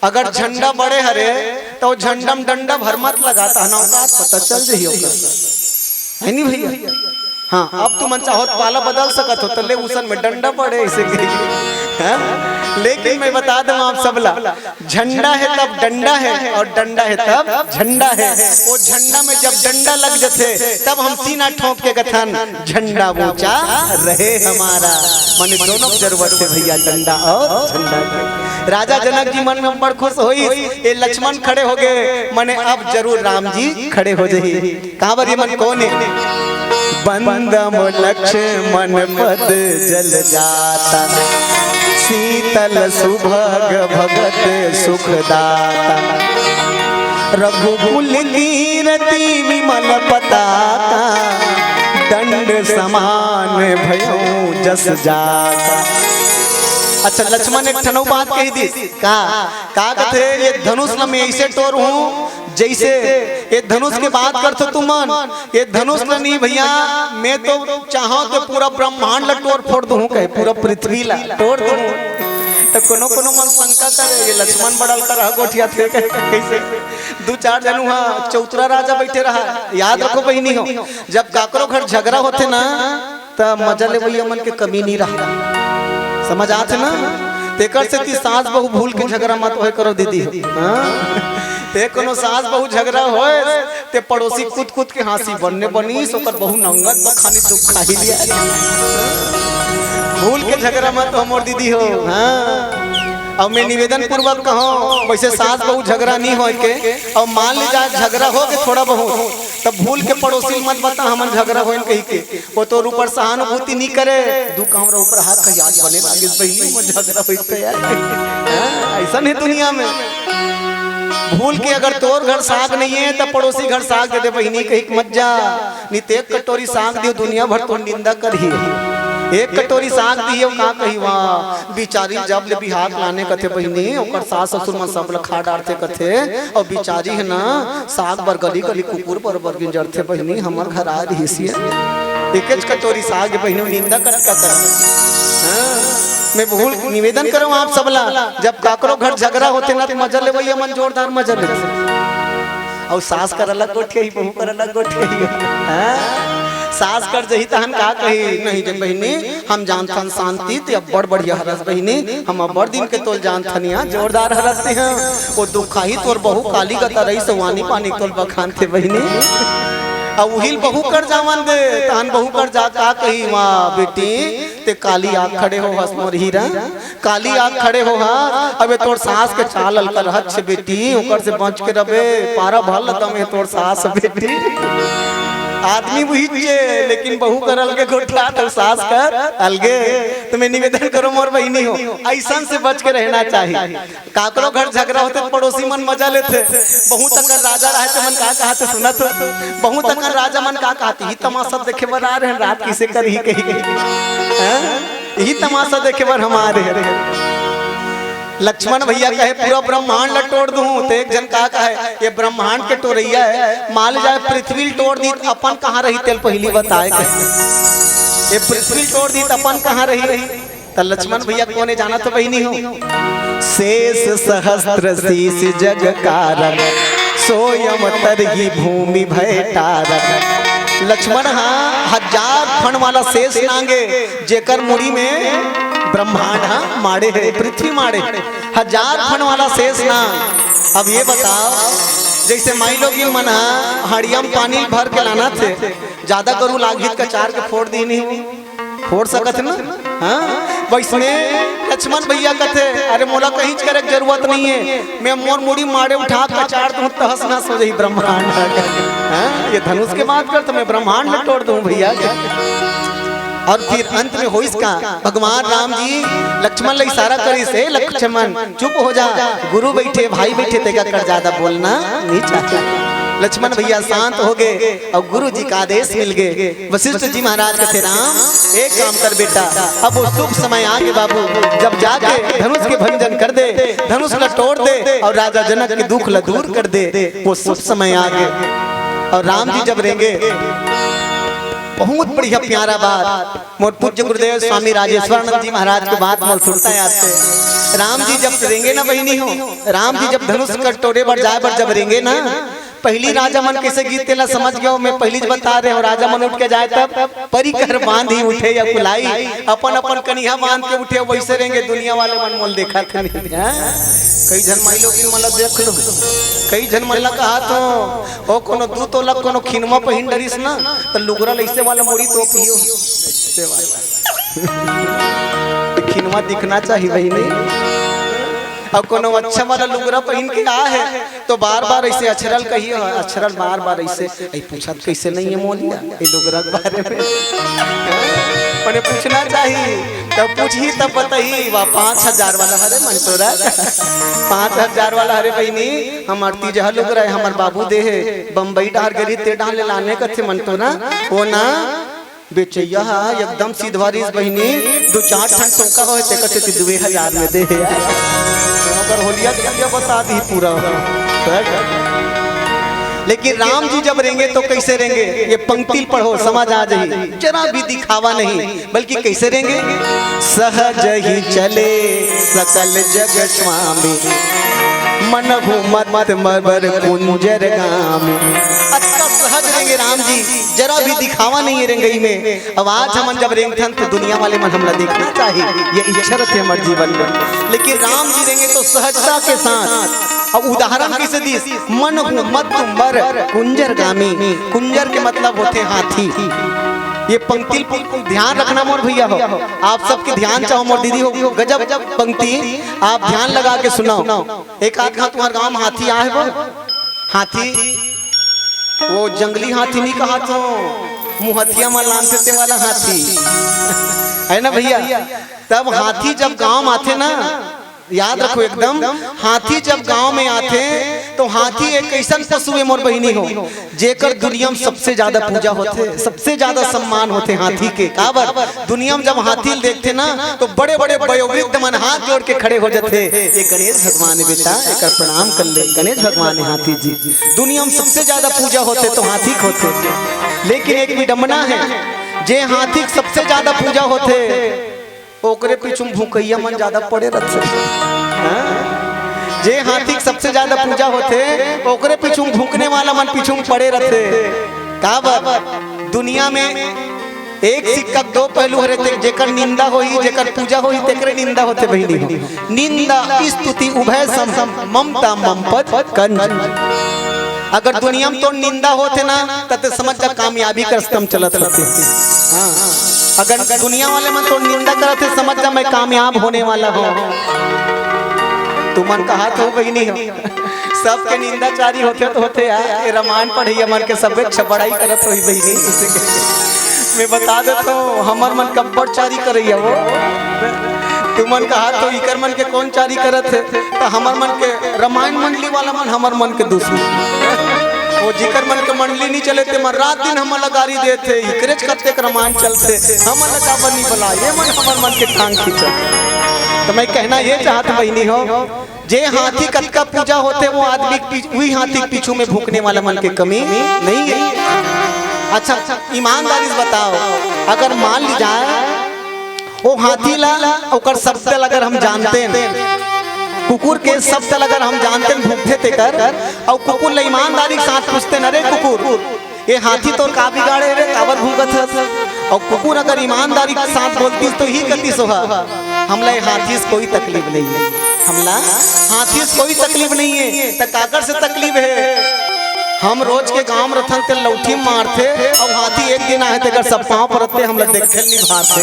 अगर झंडा बड़े हरे तो झंडा में डंडा भर मत लगाता है ना, पता चल जाइए है नहीं भैया। हाँ अब तुम चाहो पाला बदल सकत हो तो ले उसन में डंडा पड़े ऐसे लेकिन मैं बता दूं आप सबला झंडा है तब डंडा है और डंडा है तब झंडा है। वो झंडा में जब डंडा लग जाते तब हम सीना ठोक के कथन झंडा ऊंचा रहे हमारा, माने दोनों जरूरत है भैया डंडा और झंडा। राजा जनक जी मन में बड़ खुश हुई, ये लक्ष्मण खड़े हो गए माने अब जरूर राम जी खड़े हो जाइए। कहाँ पर ये मन कौन है, बंदम लक्ष्मण पद जल जाता, शीतल सुभग भगत सुखदाता, रघुकुल कीर्ति विमल पताका दंड समान भयो जस जाता। अच्छा लक्ष्मण एक ठनौ बात कही दी का कथे ये धनुष न मैं ऐसे टोर हूँ जैसे ये धनुष के बात करते तुम ये धनुष न नहीं भैया मैं तो चाहो तो पूरा ब्रह्मांड ला टोर फोड़ दूँ कहे पूरा पृथ्वी ला टोर दूँ। तो कोनो कोनो मन शंका करे ये लक्ष्मण बड़ल कर गोठिया थे कैसे दो चार जनू हाँ चौतरा राजा बैठे रहा। याद रखो बहनी हो जब काकरो घर झगड़ा होते ना तब मजा ले भैया मन के कमी नहीं रहा समझ आते ना। तेकर से ती सास बहु भूल के झगड़ा मत होए करो दीदी ते कोनो सास बहु झगड़ा होए ते पड़ोसी कूद कूद के हंसी बनने बनी सोकर बहु नंगत बखानी दुख खा ही लिया। भूल के झगड़ा मत हो मोर दीदी हो। अब मैं निवेदन पूर्वक कहूँ वैसे सास बहु झगड़ा नहीं हो के और मान ली जाए झगड़ा हो के थोड़ा बहुत तब भूल के पड़ोसी मत बता हमन झगड़ा हो कही के वो तो ऊपर सहानुभूति नहीं करे दू कामरा ऊपर हाथ का याद बने लागे बहनी झगड़ा होते यार ऐसा नहीं दुनिया में। भूल के अगर तोर घर साग नहीं है तब पड़ोसी घर साग दे दे बहनी कही मत जा नहीं तो एक कटोरी साग दियो दुनिया भर तो निंदा करी एक कटोरी साग दिए का कही वहाँ बिचारी जब ले बिहार लाने कथे बहनी और सास ससुर मन सब खा डालते कथे और बिचारी है ना साग बर गली गली कुकुर पर बरगिन जड़ते बहनी हमार घर आ रही सी एक कटोरी साग बहनी निंदा कर मैं भूल निवेदन करूँ आप सबला जब काकरो घर झगड़ा होते ना तो मजा ले भैया मन जोरदार मजा ले और सास कर अलग गोठे ही बहू कर अलग गोठे सास कर जही तहन का कही नहीं जन बहनी हम जानथन शांति ते अब बड़ बढ़िया हरस बहनी हम बड़ दिन के तोल जानथनिया जोरदार हरसते हैं वो दुखाही तोर बहु काली का तरही से वानी पानी तोल बखान थे बहनी अब उहिल बहु कर जावन दे तहन बहु कर जा का कही माँ बेटी ते काली आग खड़े हो हस मोर हीरा काली आग खड़े हो हा अबे तोर सास के चाल अलकर हद से बेटी ओकर से बच के रबे पारा भल तमे तोर सास बेटी आदमी वही लेकिन बहू कर अलगे गोठला तो सास कर अलगे। तो मैं निवेदन करो मोर बहनी हो ऐसा से बच के रहना चाहिए। काकरो घर झगड़ा होते पड़ोसी मन मजा लेते बहु तक राजा रहते मन का कहते सुनत बहु तक राजा मन का कहते ही तमाशा देखे बर आ रहे हैं रात किसे कर ही कही यही तमाशा देखे बर हम आ रहे हैं। लक्ष्मण भैया कहे पूरा ब्रह्मांड ल तोड़ दूं तो एक जन का कहे ये ब्रह्मांड के टोरैया है मान जाए पृथ्वी तोड़ दी अपन कहाँ रही तेल पहली बताए ये पृथ्वी तोड़ दी अपन कहाँ रही तो लक्ष्मण भैया कोने जाना तो बहनी हो शेष सहस्त्र शीश जग कारक सोयम तरही भूमि भय तारक। लक्ष्मण हाँ 1000 फण वाला शेष नांगे जेकर मुड़ी में ब्रह्मांड हाँ माड़े है पृथ्वी माड़े 1000 फण वाला शेष नांग। अब ये बताओ जैसे माई लोग मना हड़ियम पानी भर के लाना थे ज्यादा करू लागित का चार के फोड़ दी नहीं फोड़ सकत ना हाँ वैसने लक्ष्मण भैया कथे अरे मोला कहीं करे जरूरत नहीं है मैं मोर मुड़ी मारे उठा कचार दूं तहस नहस हो जाई ब्रह्मांड हाँ ये धनुष के बात कर तो मैं ब्रह्मांड में तोड़ दूं भैया। और फिर अंत में हो इसका भगवान राम जी लक्ष्मण ले इशारा करी से लक्ष्मण चुप हो जा गुरु बैठे भाई बैठे तेगा कर ज्यादा बोलना नहीं चाहते। लक्ष्मण भैया शांत हो गए और गुरु जी का आदेश मिल गए। वशिष्ठ जी महाराज कहते राम एक काम कर बेटा अब वो शुभ समय आ गए बाबू जब जाके धनुष के भंजन कर दे धनुष ला तोड़ दे और राजा जनक के दुख ला दूर कर दे वो शुभ समय आ गए। और राम जी जब रहेंगे बहुत बढ़िया प्यारा बात मोर पूज्य गुरुदेव स्वामी राजेश्वरानंद जी महाराज के बात मोल सुनता है आपसे। राम जी जब रहेंगे ना बहनी हो राम जी जब धनुष कटोरे पर जाए पर जब रहेंगे ना पहली राजा मन कैसे गीत तेला समझ गया मैं पहली बता रहे हो राजा मन उठ के जाए तब परिकर बांध ही उठे या कुलाई अपन अपन कनिया बांध के उठे वैसे रहेंगे दुनिया वाले मन मोल देखा था कई जन माई लोग मतलब देख लो कई जन मन कहा तो ओ कोनो दू तो लग कोनो खिनवा पहिन डरिस ना तो लुगरा ऐसे वाला मुड़ी तो पियो खिनवा दिखना चाहिए भाई नहीं। और कोनो अच्छा वाला लुगरा पहन के आ है तो बार बार ऐसे अछरल कही अछरल बार बार ऐसे पूछत कैसे नहीं है मोलिया ये लुगरा के बारे में उन्हें पूछना चाहिए तब पूछी तब बताई वह 5000 वाला हरे मन तोरा 5000 वाला हरे बहनी हमार तीजह लोग रहे हमार बाबू दे है बम्बई डार गरी ते डाल लाने कथे मन तो ना वो ना बेचैया एकदम सीधवारी बहनी 2-4 ठन टोका हो ते कथे 2000 में दे अगर होलिया के बता दी पूरा। लेकिन राम जी जब रहेंगे तो कैसे रहेंगे ये पंक्ति पढ़ो समझ आ जाए जरा भी दिखावा नहीं बल्कि कैसे रहेंगे सहज ही चले सकल जग स्वामी मन मत मबर कुंजर गामी। अच्छा सहज रहेंगे राम जी जरा भी दिखावा नहीं रहेंगे में। अब आज हम जब रेंगथन तो दुनिया वाले मन हमला देखना चाहिए ये इच्छा रहते हमारे जीवन में। लेकिन राम जी रहेंगे तो सहजता के साथ। अब उदाहरण कैसे दी मन मत मर कुंजर गामी। कुंजर के मतलब होते हाथी। ये पंक्ति ध्यान रखना मोर भैया हो आप सबके ध्यान चाहो मोर दीदी हो गजब पंक्ति आप ध्यान लगा के सुनाओ। एक आध घाट तुम्हारे गाँव में हाथी आए वो हाथी वो जंगली हाथी नहीं कहा तो मुहतिया में लानते वाला हाथी है ना भैया। तब हाथी जब गांव में आते ना याद रखो एकदम हाथी जब गांव में आते तो हाथी एक ऐसा पशु है मोर बहिनी हो जेकर दुनिया में सबसे ज्यादा पूजा होते सबसे ज्यादा सम्मान होते हाथी के। काबर दुनिया में जब हाथी देखते ना तो बड़े बड़े वयोवृद्ध मन हाथ जोड़ के खड़े हो जाते ये गणेश भगवान है बेटा एक प्रणाम कर ले गणेश भगवान है हाथी जी। दुनिया में सबसे ज्यादा पूजा होते तो हाथी होते। लेकिन एक विडंबना है जे हाथी सबसे ज्यादा पूजा होते ओकरे पीछू भूकैया मन ज्यादा पड़े रहते। जे हाथी सबसे ज्यादा पूजा होते ओकरे पीछू भूकने वाला मन पीछू पड़े रहते। काबर दुनिया में एक सिक्का दो पहलू रहते जेकर निंदा होई जेकर पूजा होई तेकरे निंदा होते बहिनी हो। निंदा स्तुति उभय सम ममता ममपद कंज। अगर दुनिया में तो निंदा होते ना तब समझ जा कामयाबी का स्तंभ चलत रहते। अगर दुनिया वाले में तो निंदा करते समझ जा मैं कामयाब होने वाला हूँ। तुमन कहा तो बहिनी हो सबके निंदाचारी होते तो होते यार रामायण पढ़िए मन के सब छबड़ाई करत हुई बहिनी। मैं बता देता हूँ हमर मन कब्बड़ चारी करैया वो तुमन कहा तो इकर मन के कौन चारी करत है तो हमर मन के रामायण मंडली वाला मन हमर मन के दुश्मन वो जिकर मन के मंडली नहीं चले थे रात दिन हम गाड़ी देते इकरेज करते रामायण चलते हम बनी बला ये मन हमर मन के टांग खींचते। तो मैं कहना ये चाहत बहनी हो जे हाथी कतका पूजा होते वो आदमी वही हाथी के पीछू में भूखने वाला मन के कमी नहीं है। अच्छा ईमानदारी से बताओ अगर मान ली जाए वो हाथी ला और शब्द अगर हम जानते हैं कुकुर के शब्द अगर हम जानते हैं भूखे थे कर और कुकुर ले ईमानदारी के साथ पूछते न रे कुकुर ये हाथी तो का बिगाड़े रे काबर भूखत है और कुकुर अगर ईमानदारी के साथ बोलती तो ही गति सोहा हमला हाथी से कोई तकलीफ नहीं है। हमला हाथी से कोई तकलीफ नहीं है तो काकर से तकलीफ है। हम रोज के गांव में रथन ते लौठी मारते और हाथी एक दिन आए थे सब पाँव परते हम लोग देखे नहीं भागते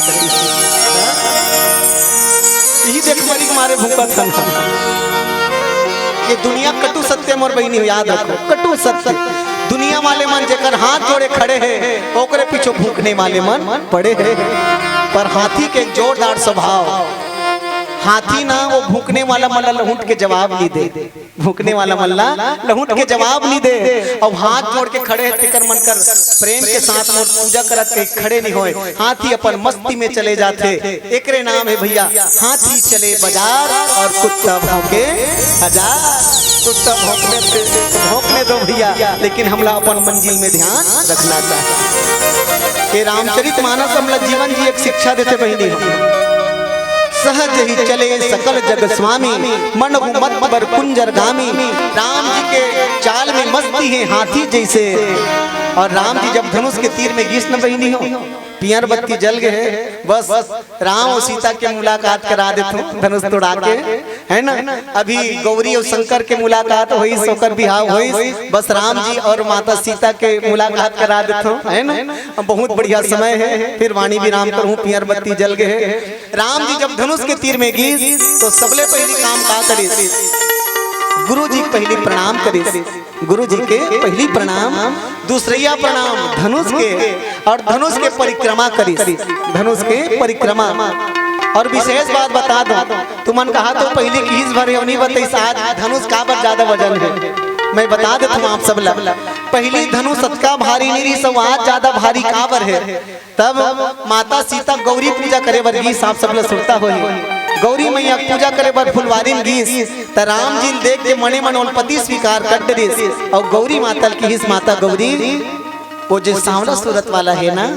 यही देख मरी मारे भूखा था। ये दुनिया कटु सत्य मोर बहनी हो याद रखो कटु सत्य। दुनिया वाले मन जेकर हाथ जोड़े खड़े हैं ओकरे पीछे भूखने वाले मन पड़े हैं। पर हाथी के जोरदार स्वभाव हाथी ना वो भूखने वाला मल्ला लहुट के जवाब नहीं दे भूखने वाला मल्ला लहुट के जवाब नहीं दे और हाथ जोड़ के खड़े टिकर मन कर प्रेम के साथ मोर पूजा करत के खड़े नहीं होए। हाथी अपन मस्ती में चले जाते एकरे नाम है भैया हाथी चले बाजार और कुत्ता भौंके हजार। कुत्ता भौंकने दो भैया लेकिन हमला अपन मंजिल में ध्यान रखना चाहिए। रामचरितमानस हमला जीवन जी एक शिक्षा देते बहिनी सहज ही चले सकल जग स्वामी मन मत बर कुंजर गामी। राम जी के चाल में मस्ती है हाथी जैसे और राम जी जब धनुष के तीर में घिस न बहिनी हो, पियर बत्ती जल गए, बस राम और सीता के मुलाकात करा देते हो धनुष तोड़ा के, है ना। अभी गौरी और शंकर के मुलाकात हुई, सोकर बिहाव हुई, बस राम जी और माता सीता के मुलाकात करा देते हो, है ना। बहुत बढ़िया समय है, फिर वाणी भी राम करूँ, पियर बत्ती जल गए। राम जी जब धनुष के तीर में घिस तो सबले पहली काम का करे, गुरु जी पहली प्रणाम करे, गुरु जी के पहली प्रणाम, दूसरिया प्रणाम धनुष के, और धनुष के परिक्रमा करी, धनुष के परिक्रमा। और विशेष बात बता दो, तुमन कहा तो पहले कीस भरे नहीं बताई, आज धनुष का पर ज्यादा वजन है, मैं बता देता हूँ आप सब ला। पहली धनुष सतका भारी नहीं, सब आज ज्यादा भारी काबर है। तब माता सीता गौरी पूजा करे वर्गी साफ सब सुनता हो, गौरी मैया पूजा करे बर फुलवारी में गीस, त राम जी देख के मने मन पति स्वीकार कर दे, और गौरी माता की हिस माता गौरी वो जो सांवला सूरत वाला है ना,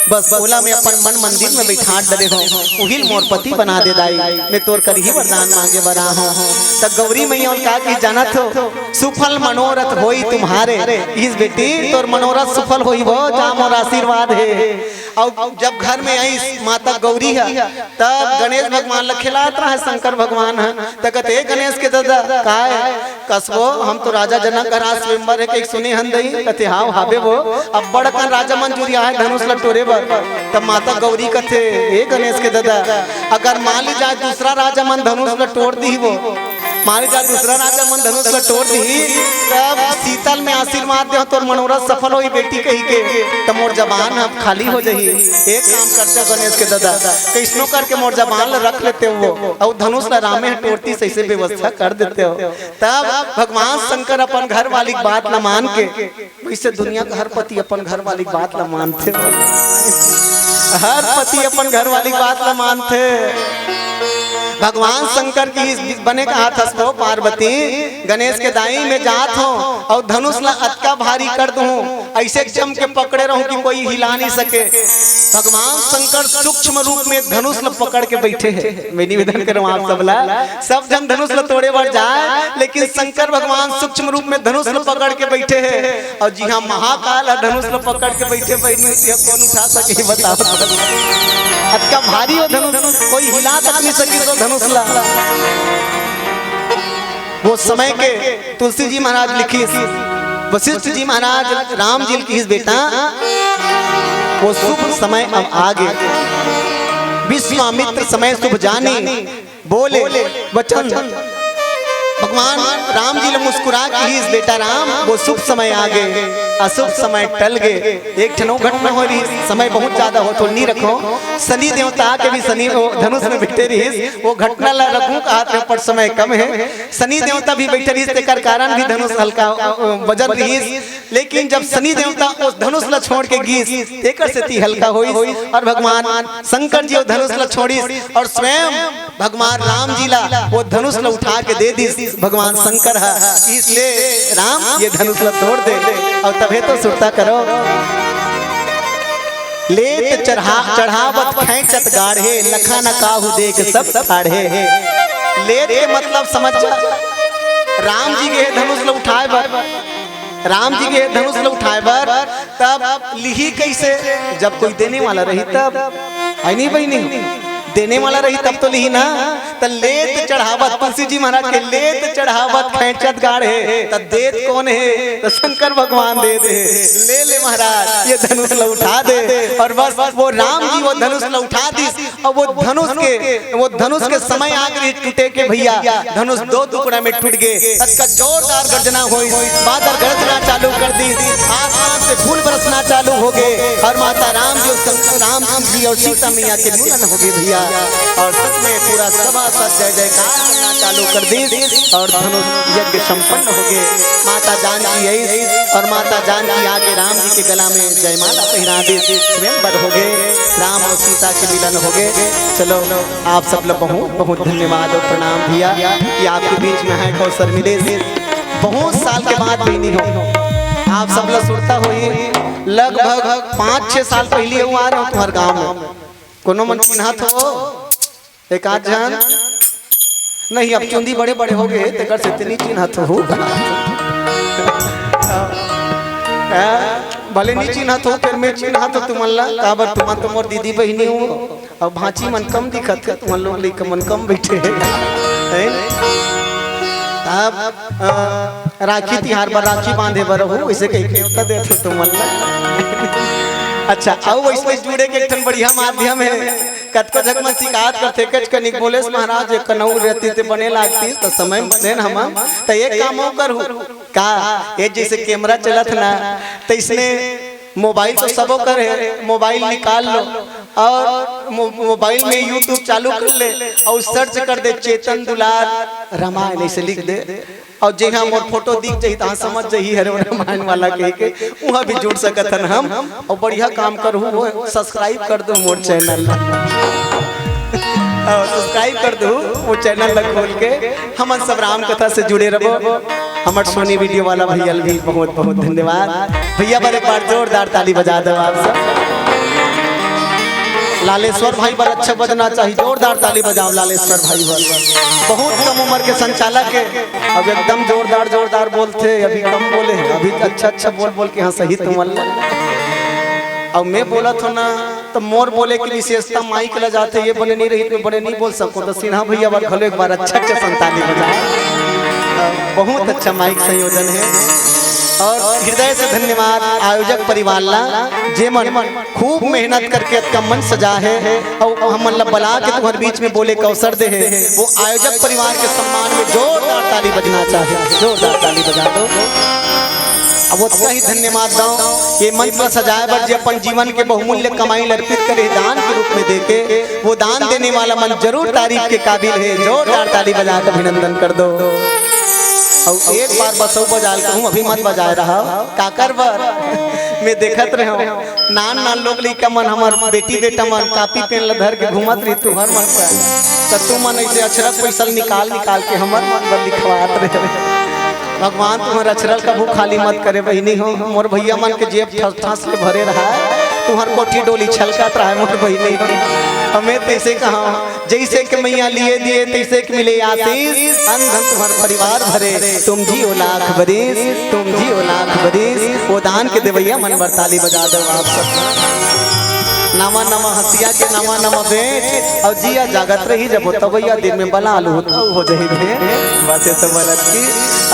बस बोला में अपन मन मंदिर में बैठा डरे हो, उहिल मोर पति बना दे दाई, मैं तोर कर ही वरदान मांगे बरा हूँ। तब गौरी मैया कहा कि जानत हो सुफल मनोरथ होई तुम्हारे, इस बेटी तोर मनोरथ सुफल होई हो, जा मोर आशीर्वाद है। और जब घर में आई माता गौरी है, तब गणेश भगवान खिलात रहा है, शंकर भगवान है, तकते गणेश के दादा का कसबो हम तो राजा जनक का राज स्वयंवर है, एक सुने हन दई कथे हाव हावे वो अब बड़कन राजा मंजूरी आए धनुष लटोरे बर। तब माता गौरी कथे हे गणेश के दादा, अगर मान ली जाए दूसरा राजा मन धनुष लटोड़ दी, वो मारे जाए दूसरा राजा मन धनुष लटोड़ दी, तब शीतल में आशीर्वाद दे तोर मनोरथ सफल होई बेटी कही के, तब मोर जबान अब खाली हो जाही। एक काम करते हो गणेश के दादा, कैसनो करके मोर जबान रख लेते हो, और धनुष ला रामे तोड़ती सही से व्यवस्था कर देते हो। तब भगवान शंकर अपन घर वाली बात न मान के, वैसे दुनिया का हर पति अपन घर वाली बात न मानते हो, हर पति अपन घर वाली बात न मानते। भगवान शंकर की बने का हाथ हंसो, पार्वती गणेश के दाई में जात हो और धनुष ला अतका भारी कर दूं, ऐसे जम के पकड़े रहूं कि कोई हिला नहीं सके। भगवान शंकर सूक्ष्म रूप में धनुष ला पकड़ के बैठे हैं। मैं निवेदन करूं आप सबला, सब जन धनुष ला तोड़े बढ़ जाए, लेकिन शंकर भगवान सूक्ष्म रूप में धनुष ला पकड़ के बैठे हैं। और जी हाँ, महाकाल धनुष ला पकड़ के बैठे, कौन उठा सके बताओ, अतका भारी हो धनुष, कोई हिला तक नहीं सके धनुष ला। वो समय के तुलसी जी महाराज लिखी, वशिष्ठ जी महाराज राम जी की बेटा, वो शुभ समय अब आगे, विश्वामित्र समय शुभ जाने बोले वचन, भगवान राम जी ने मुस्कुरा के ही बेटा राम वो शुभ समय आ गए, अशुभ समय टल गए। एक ठनो घटना हो रही, समय बहुत ज्यादा हो तो नहीं रखो, शनि देवता के भी शनि धनुष में बैठे रही, वो घटना ला रखूं का हाथ में पर समय कम है, शनि देवता भी बैठे रही, तेकर कारण भी धनुष हल्का वजन रही। लेकिन जब शनि देवता उस धनुष ला छोड़ के गीस, तेकर से ती हल्का हुई, और भगवान शंकर जी वो धनुष ला छोड़ी, और स्वयं भगवान राम जी ला वो धनुष ला उठा के दे दी। भगवान शंकर है, इसलिए राम ये धनुष ला तोड़ दे, और तभी तो सुरता करो। लेत चढ़ावत खैंचत गाढ़े, लखा न काहू देख सब ठाढ़े। लेत के मतलब समझ, राम जी के धनुष ला उठाए बर, राम जी के धनुष ला उठाए बर, तब लिही कैसे, जब कोई देने वाला रही तब, आई नहीं भाई नहीं, देने वाला रही तब तो लिही ना। त लेत चढ़ावत, तुलसी जी महाराज के लेत चढ़ावत खैंचत गाढ़े, त देत कौन है, तो शंकर भगवान दे दे, ले महाराज ये धनुष ला उठा दे। और बस वो राम जी वो धनुष ला उठा दी, और वो धनुष के समय आ गई टूटे के भैया, धनुष दो टुकड़ा में टूट गए। तत्का जोरदार गर्जना हुई, बादल गरजना चालू कर दी, आसमान से फूल बरसना चालू हो गए, और माता राम जी और सीता मैया के मिलन हो गए भैया। और सच में पूरा सभा सच जय जयकार करना चालू कर दी, और धनुष यज्ञ संपन्न हो गए। माता जानकी आई, और माता जानकी आगे राम जी के गला में जयमाला पहना दी, स्वयंवर हो गए, राम और सीता के मिलन हो गए। चलो आप सब लोग बहुत धन्यवाद और प्रणाम भैया कि आपके बीच में है अवसर मिले, बहुत साल के बाद भी नहीं हो। आप सब लोग सुनता हुई लगभग 5-6 साल पहले हुआ आ रहे हो तुम्हारे गाँव में, कोनो मन चिन्हत हो एक आध जन नहीं, अब चुंदी बड़े बड़े हो गए, तेकर से इतनी चिन्हत हो भले नहीं चिन्हा तो फिर मैं चिन्हा तो तुम अल्लाह काबर तुम तो मोर दीदी बहनी हो और भांची मन कम दिखत है तुम लोग लेकर मन कम बैठे हैं अब राखी तिहार पर राखी बांधे बर हो वैसे कहीं न्योता देते तुम अल्लाह। अच्छा अब वैसे जुड़े के एक बढ़िया माध्यम है कतको जग में शिकायत करते कच कनिक बोले महाराज कनऊ रहती ते बने लागती तो समय देन हम तो एक काम कर का ये जैसे कैमरा चलत ना तो इसने मोबाइल तो सबो कर है मोबाइल निकाल लो और मोबाइल में यूट्यूब चालू कर ले और सर्च कर दे चेतन दुलार रामायण ऐसे लिख दे और जहाँ मोर फोटो दिख जाही तहाँ समझ जाही हरे रामायण वाला के वहाँ भी जुड़ सकत हन हम और बढ़िया काम करू वो सब्सक्राइब कर दो मोर चैनल सब्सक्राइब कर दो वो चैनल खोल के हम सब राम कथा से जुड़े रहो। हमारे सोनी वीडियो वाला भैया भी बहुत बहुत धन्यवाद भैया बार एक बार जोरदार ताली बजा दो आप सब। लालेश्वर भाई पर अच्छा बजना चाहिए जोरदार ताली बजाओ लालेश्वर भाई पर बहुत कम उम्र के संचालक है अब एकदम जोरदार जोरदार बोलते अभी कम बोले अभी अच्छा बोल बोल के हाँ सही तुम अल्लाह। अब मैं बोला था ना तो मोर बोले की विशेषता माइक ला जाते ये बने नहीं रही बने नहीं बोल सको तो सिन्हा भैया बार खलो एक बार अच्छा संताली बजाओ बहुत अच्छा माइक संयोजन है और हृदय से धन्यवाद आयोजक परिवार ला जे मन खूब मेहनत करके कमन सजा है और हम बला के तुम्हारे बीच में बोले का अवसर दे है वो आयोजक परिवार के सम्मान में जोरदार ताली बजना चाहे जोरदार ताली बजा दो अब वो ही धन्यवाद दो ये मंच में सजाए बर जो अपन जीवन के बहुमूल्य कमाई अर्पित करे दान के रूप में देके वो दान देने वाला मन जरूर तारीफ के काबिल है जोरदार ताली बजा कर अभिनंदन कर दो। और एक बार बसो बजाल कहूँ अभी मत बजाए रहा काकर बर मैं देखत रहे नान नान लोग लिखा मन हमार बेटी बेटा मन कापी पेन धर के घूमत रही तू हर मन तो तू मन ऐसे अक्षरक पैसा निकाल के हमार मन पर लिखवात रहे भगवान तुम्हारे अक्षरल का भूख खाली मत करे बहनी हो मोर भैया मन के जेब ठस से भरे रहा तुम्हार कोठी डोली छलकत रहा है मोर बहनी हमें तैसे कहा जैसे कि मैया लिए दिए तैसे कि मिले आशीष अंधन तुम्हारा परिवार भरे तुम जियो लाख बरिस तुम जियो लाख बरिस वो दान के देवैया मन बरताली बजा दो आप सब नामा नामा हसिया के नामा नामा बेच और जिया जागत रही जब होता भैया दिन में बला आलू होता हो जाही बातें तो बरत की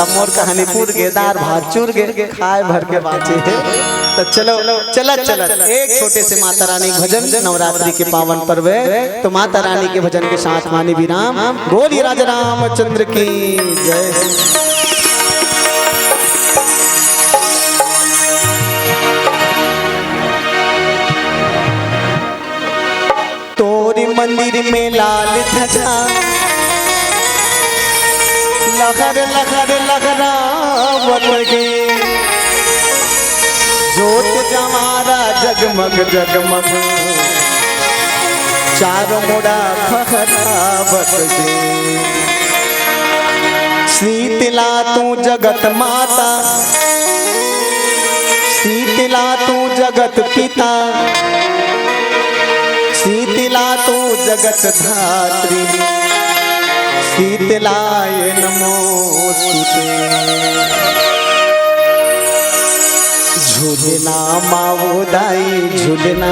अब मोर कहानी पूर गेदार भात चूर गे खाए भर के बाचे है तो चलो चला चला एक छोटे से माता रानी भजन नवरात्रि के पावन पर्व है तो माता रानी के भजन के साथ मानी विराम बोलिए राजा रामचंद्र की जय। तोरी मंदिर में लाल ध्वजा लहर लहर लहरावत गे जोत जमारा जगमग जगमग चारों मोड़ा फहरावत गे शीतला तू जगत माता शीतला तू जगत पिता शीतला तू जगत धात्री शीतलाय नमोस्तुते झूलना मावोदाई झूलना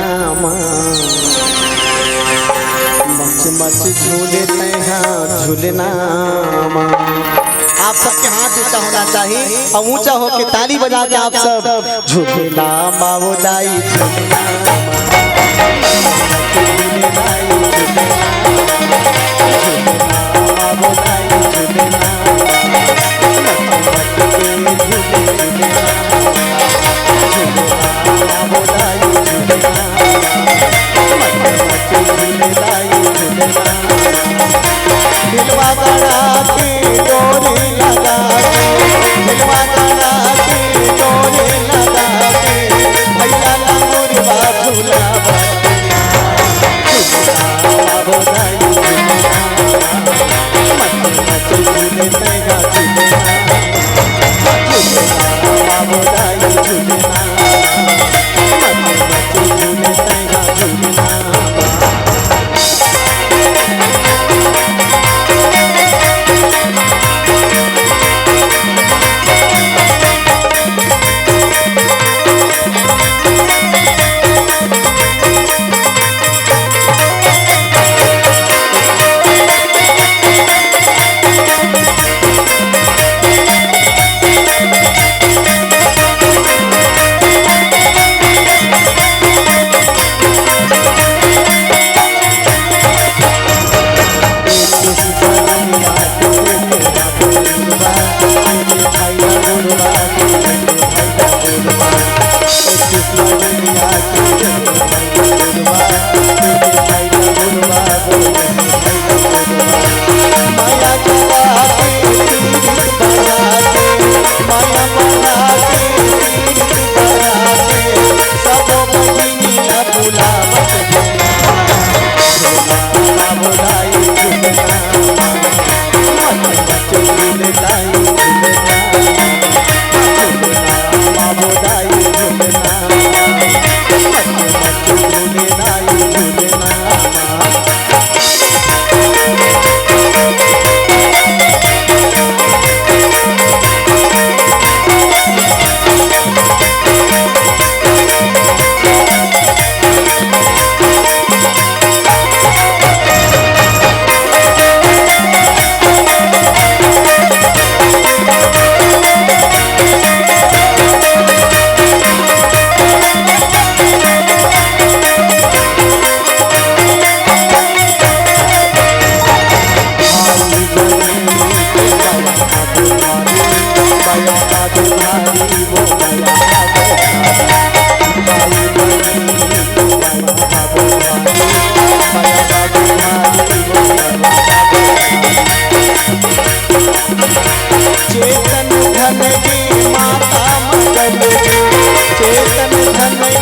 मच मच झूले झूलना आप सबके हाथ ऊंचा होना चाहिए और ऊंचा होके ताली बजा के आप सब झूलना मावोदाई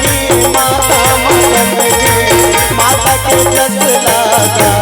गे माता मगन गे माता के जस लागा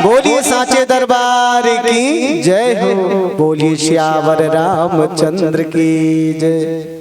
बोलिए साचे दरबार की जय हो, बोलिए श्यावर रामचंद्र की जय।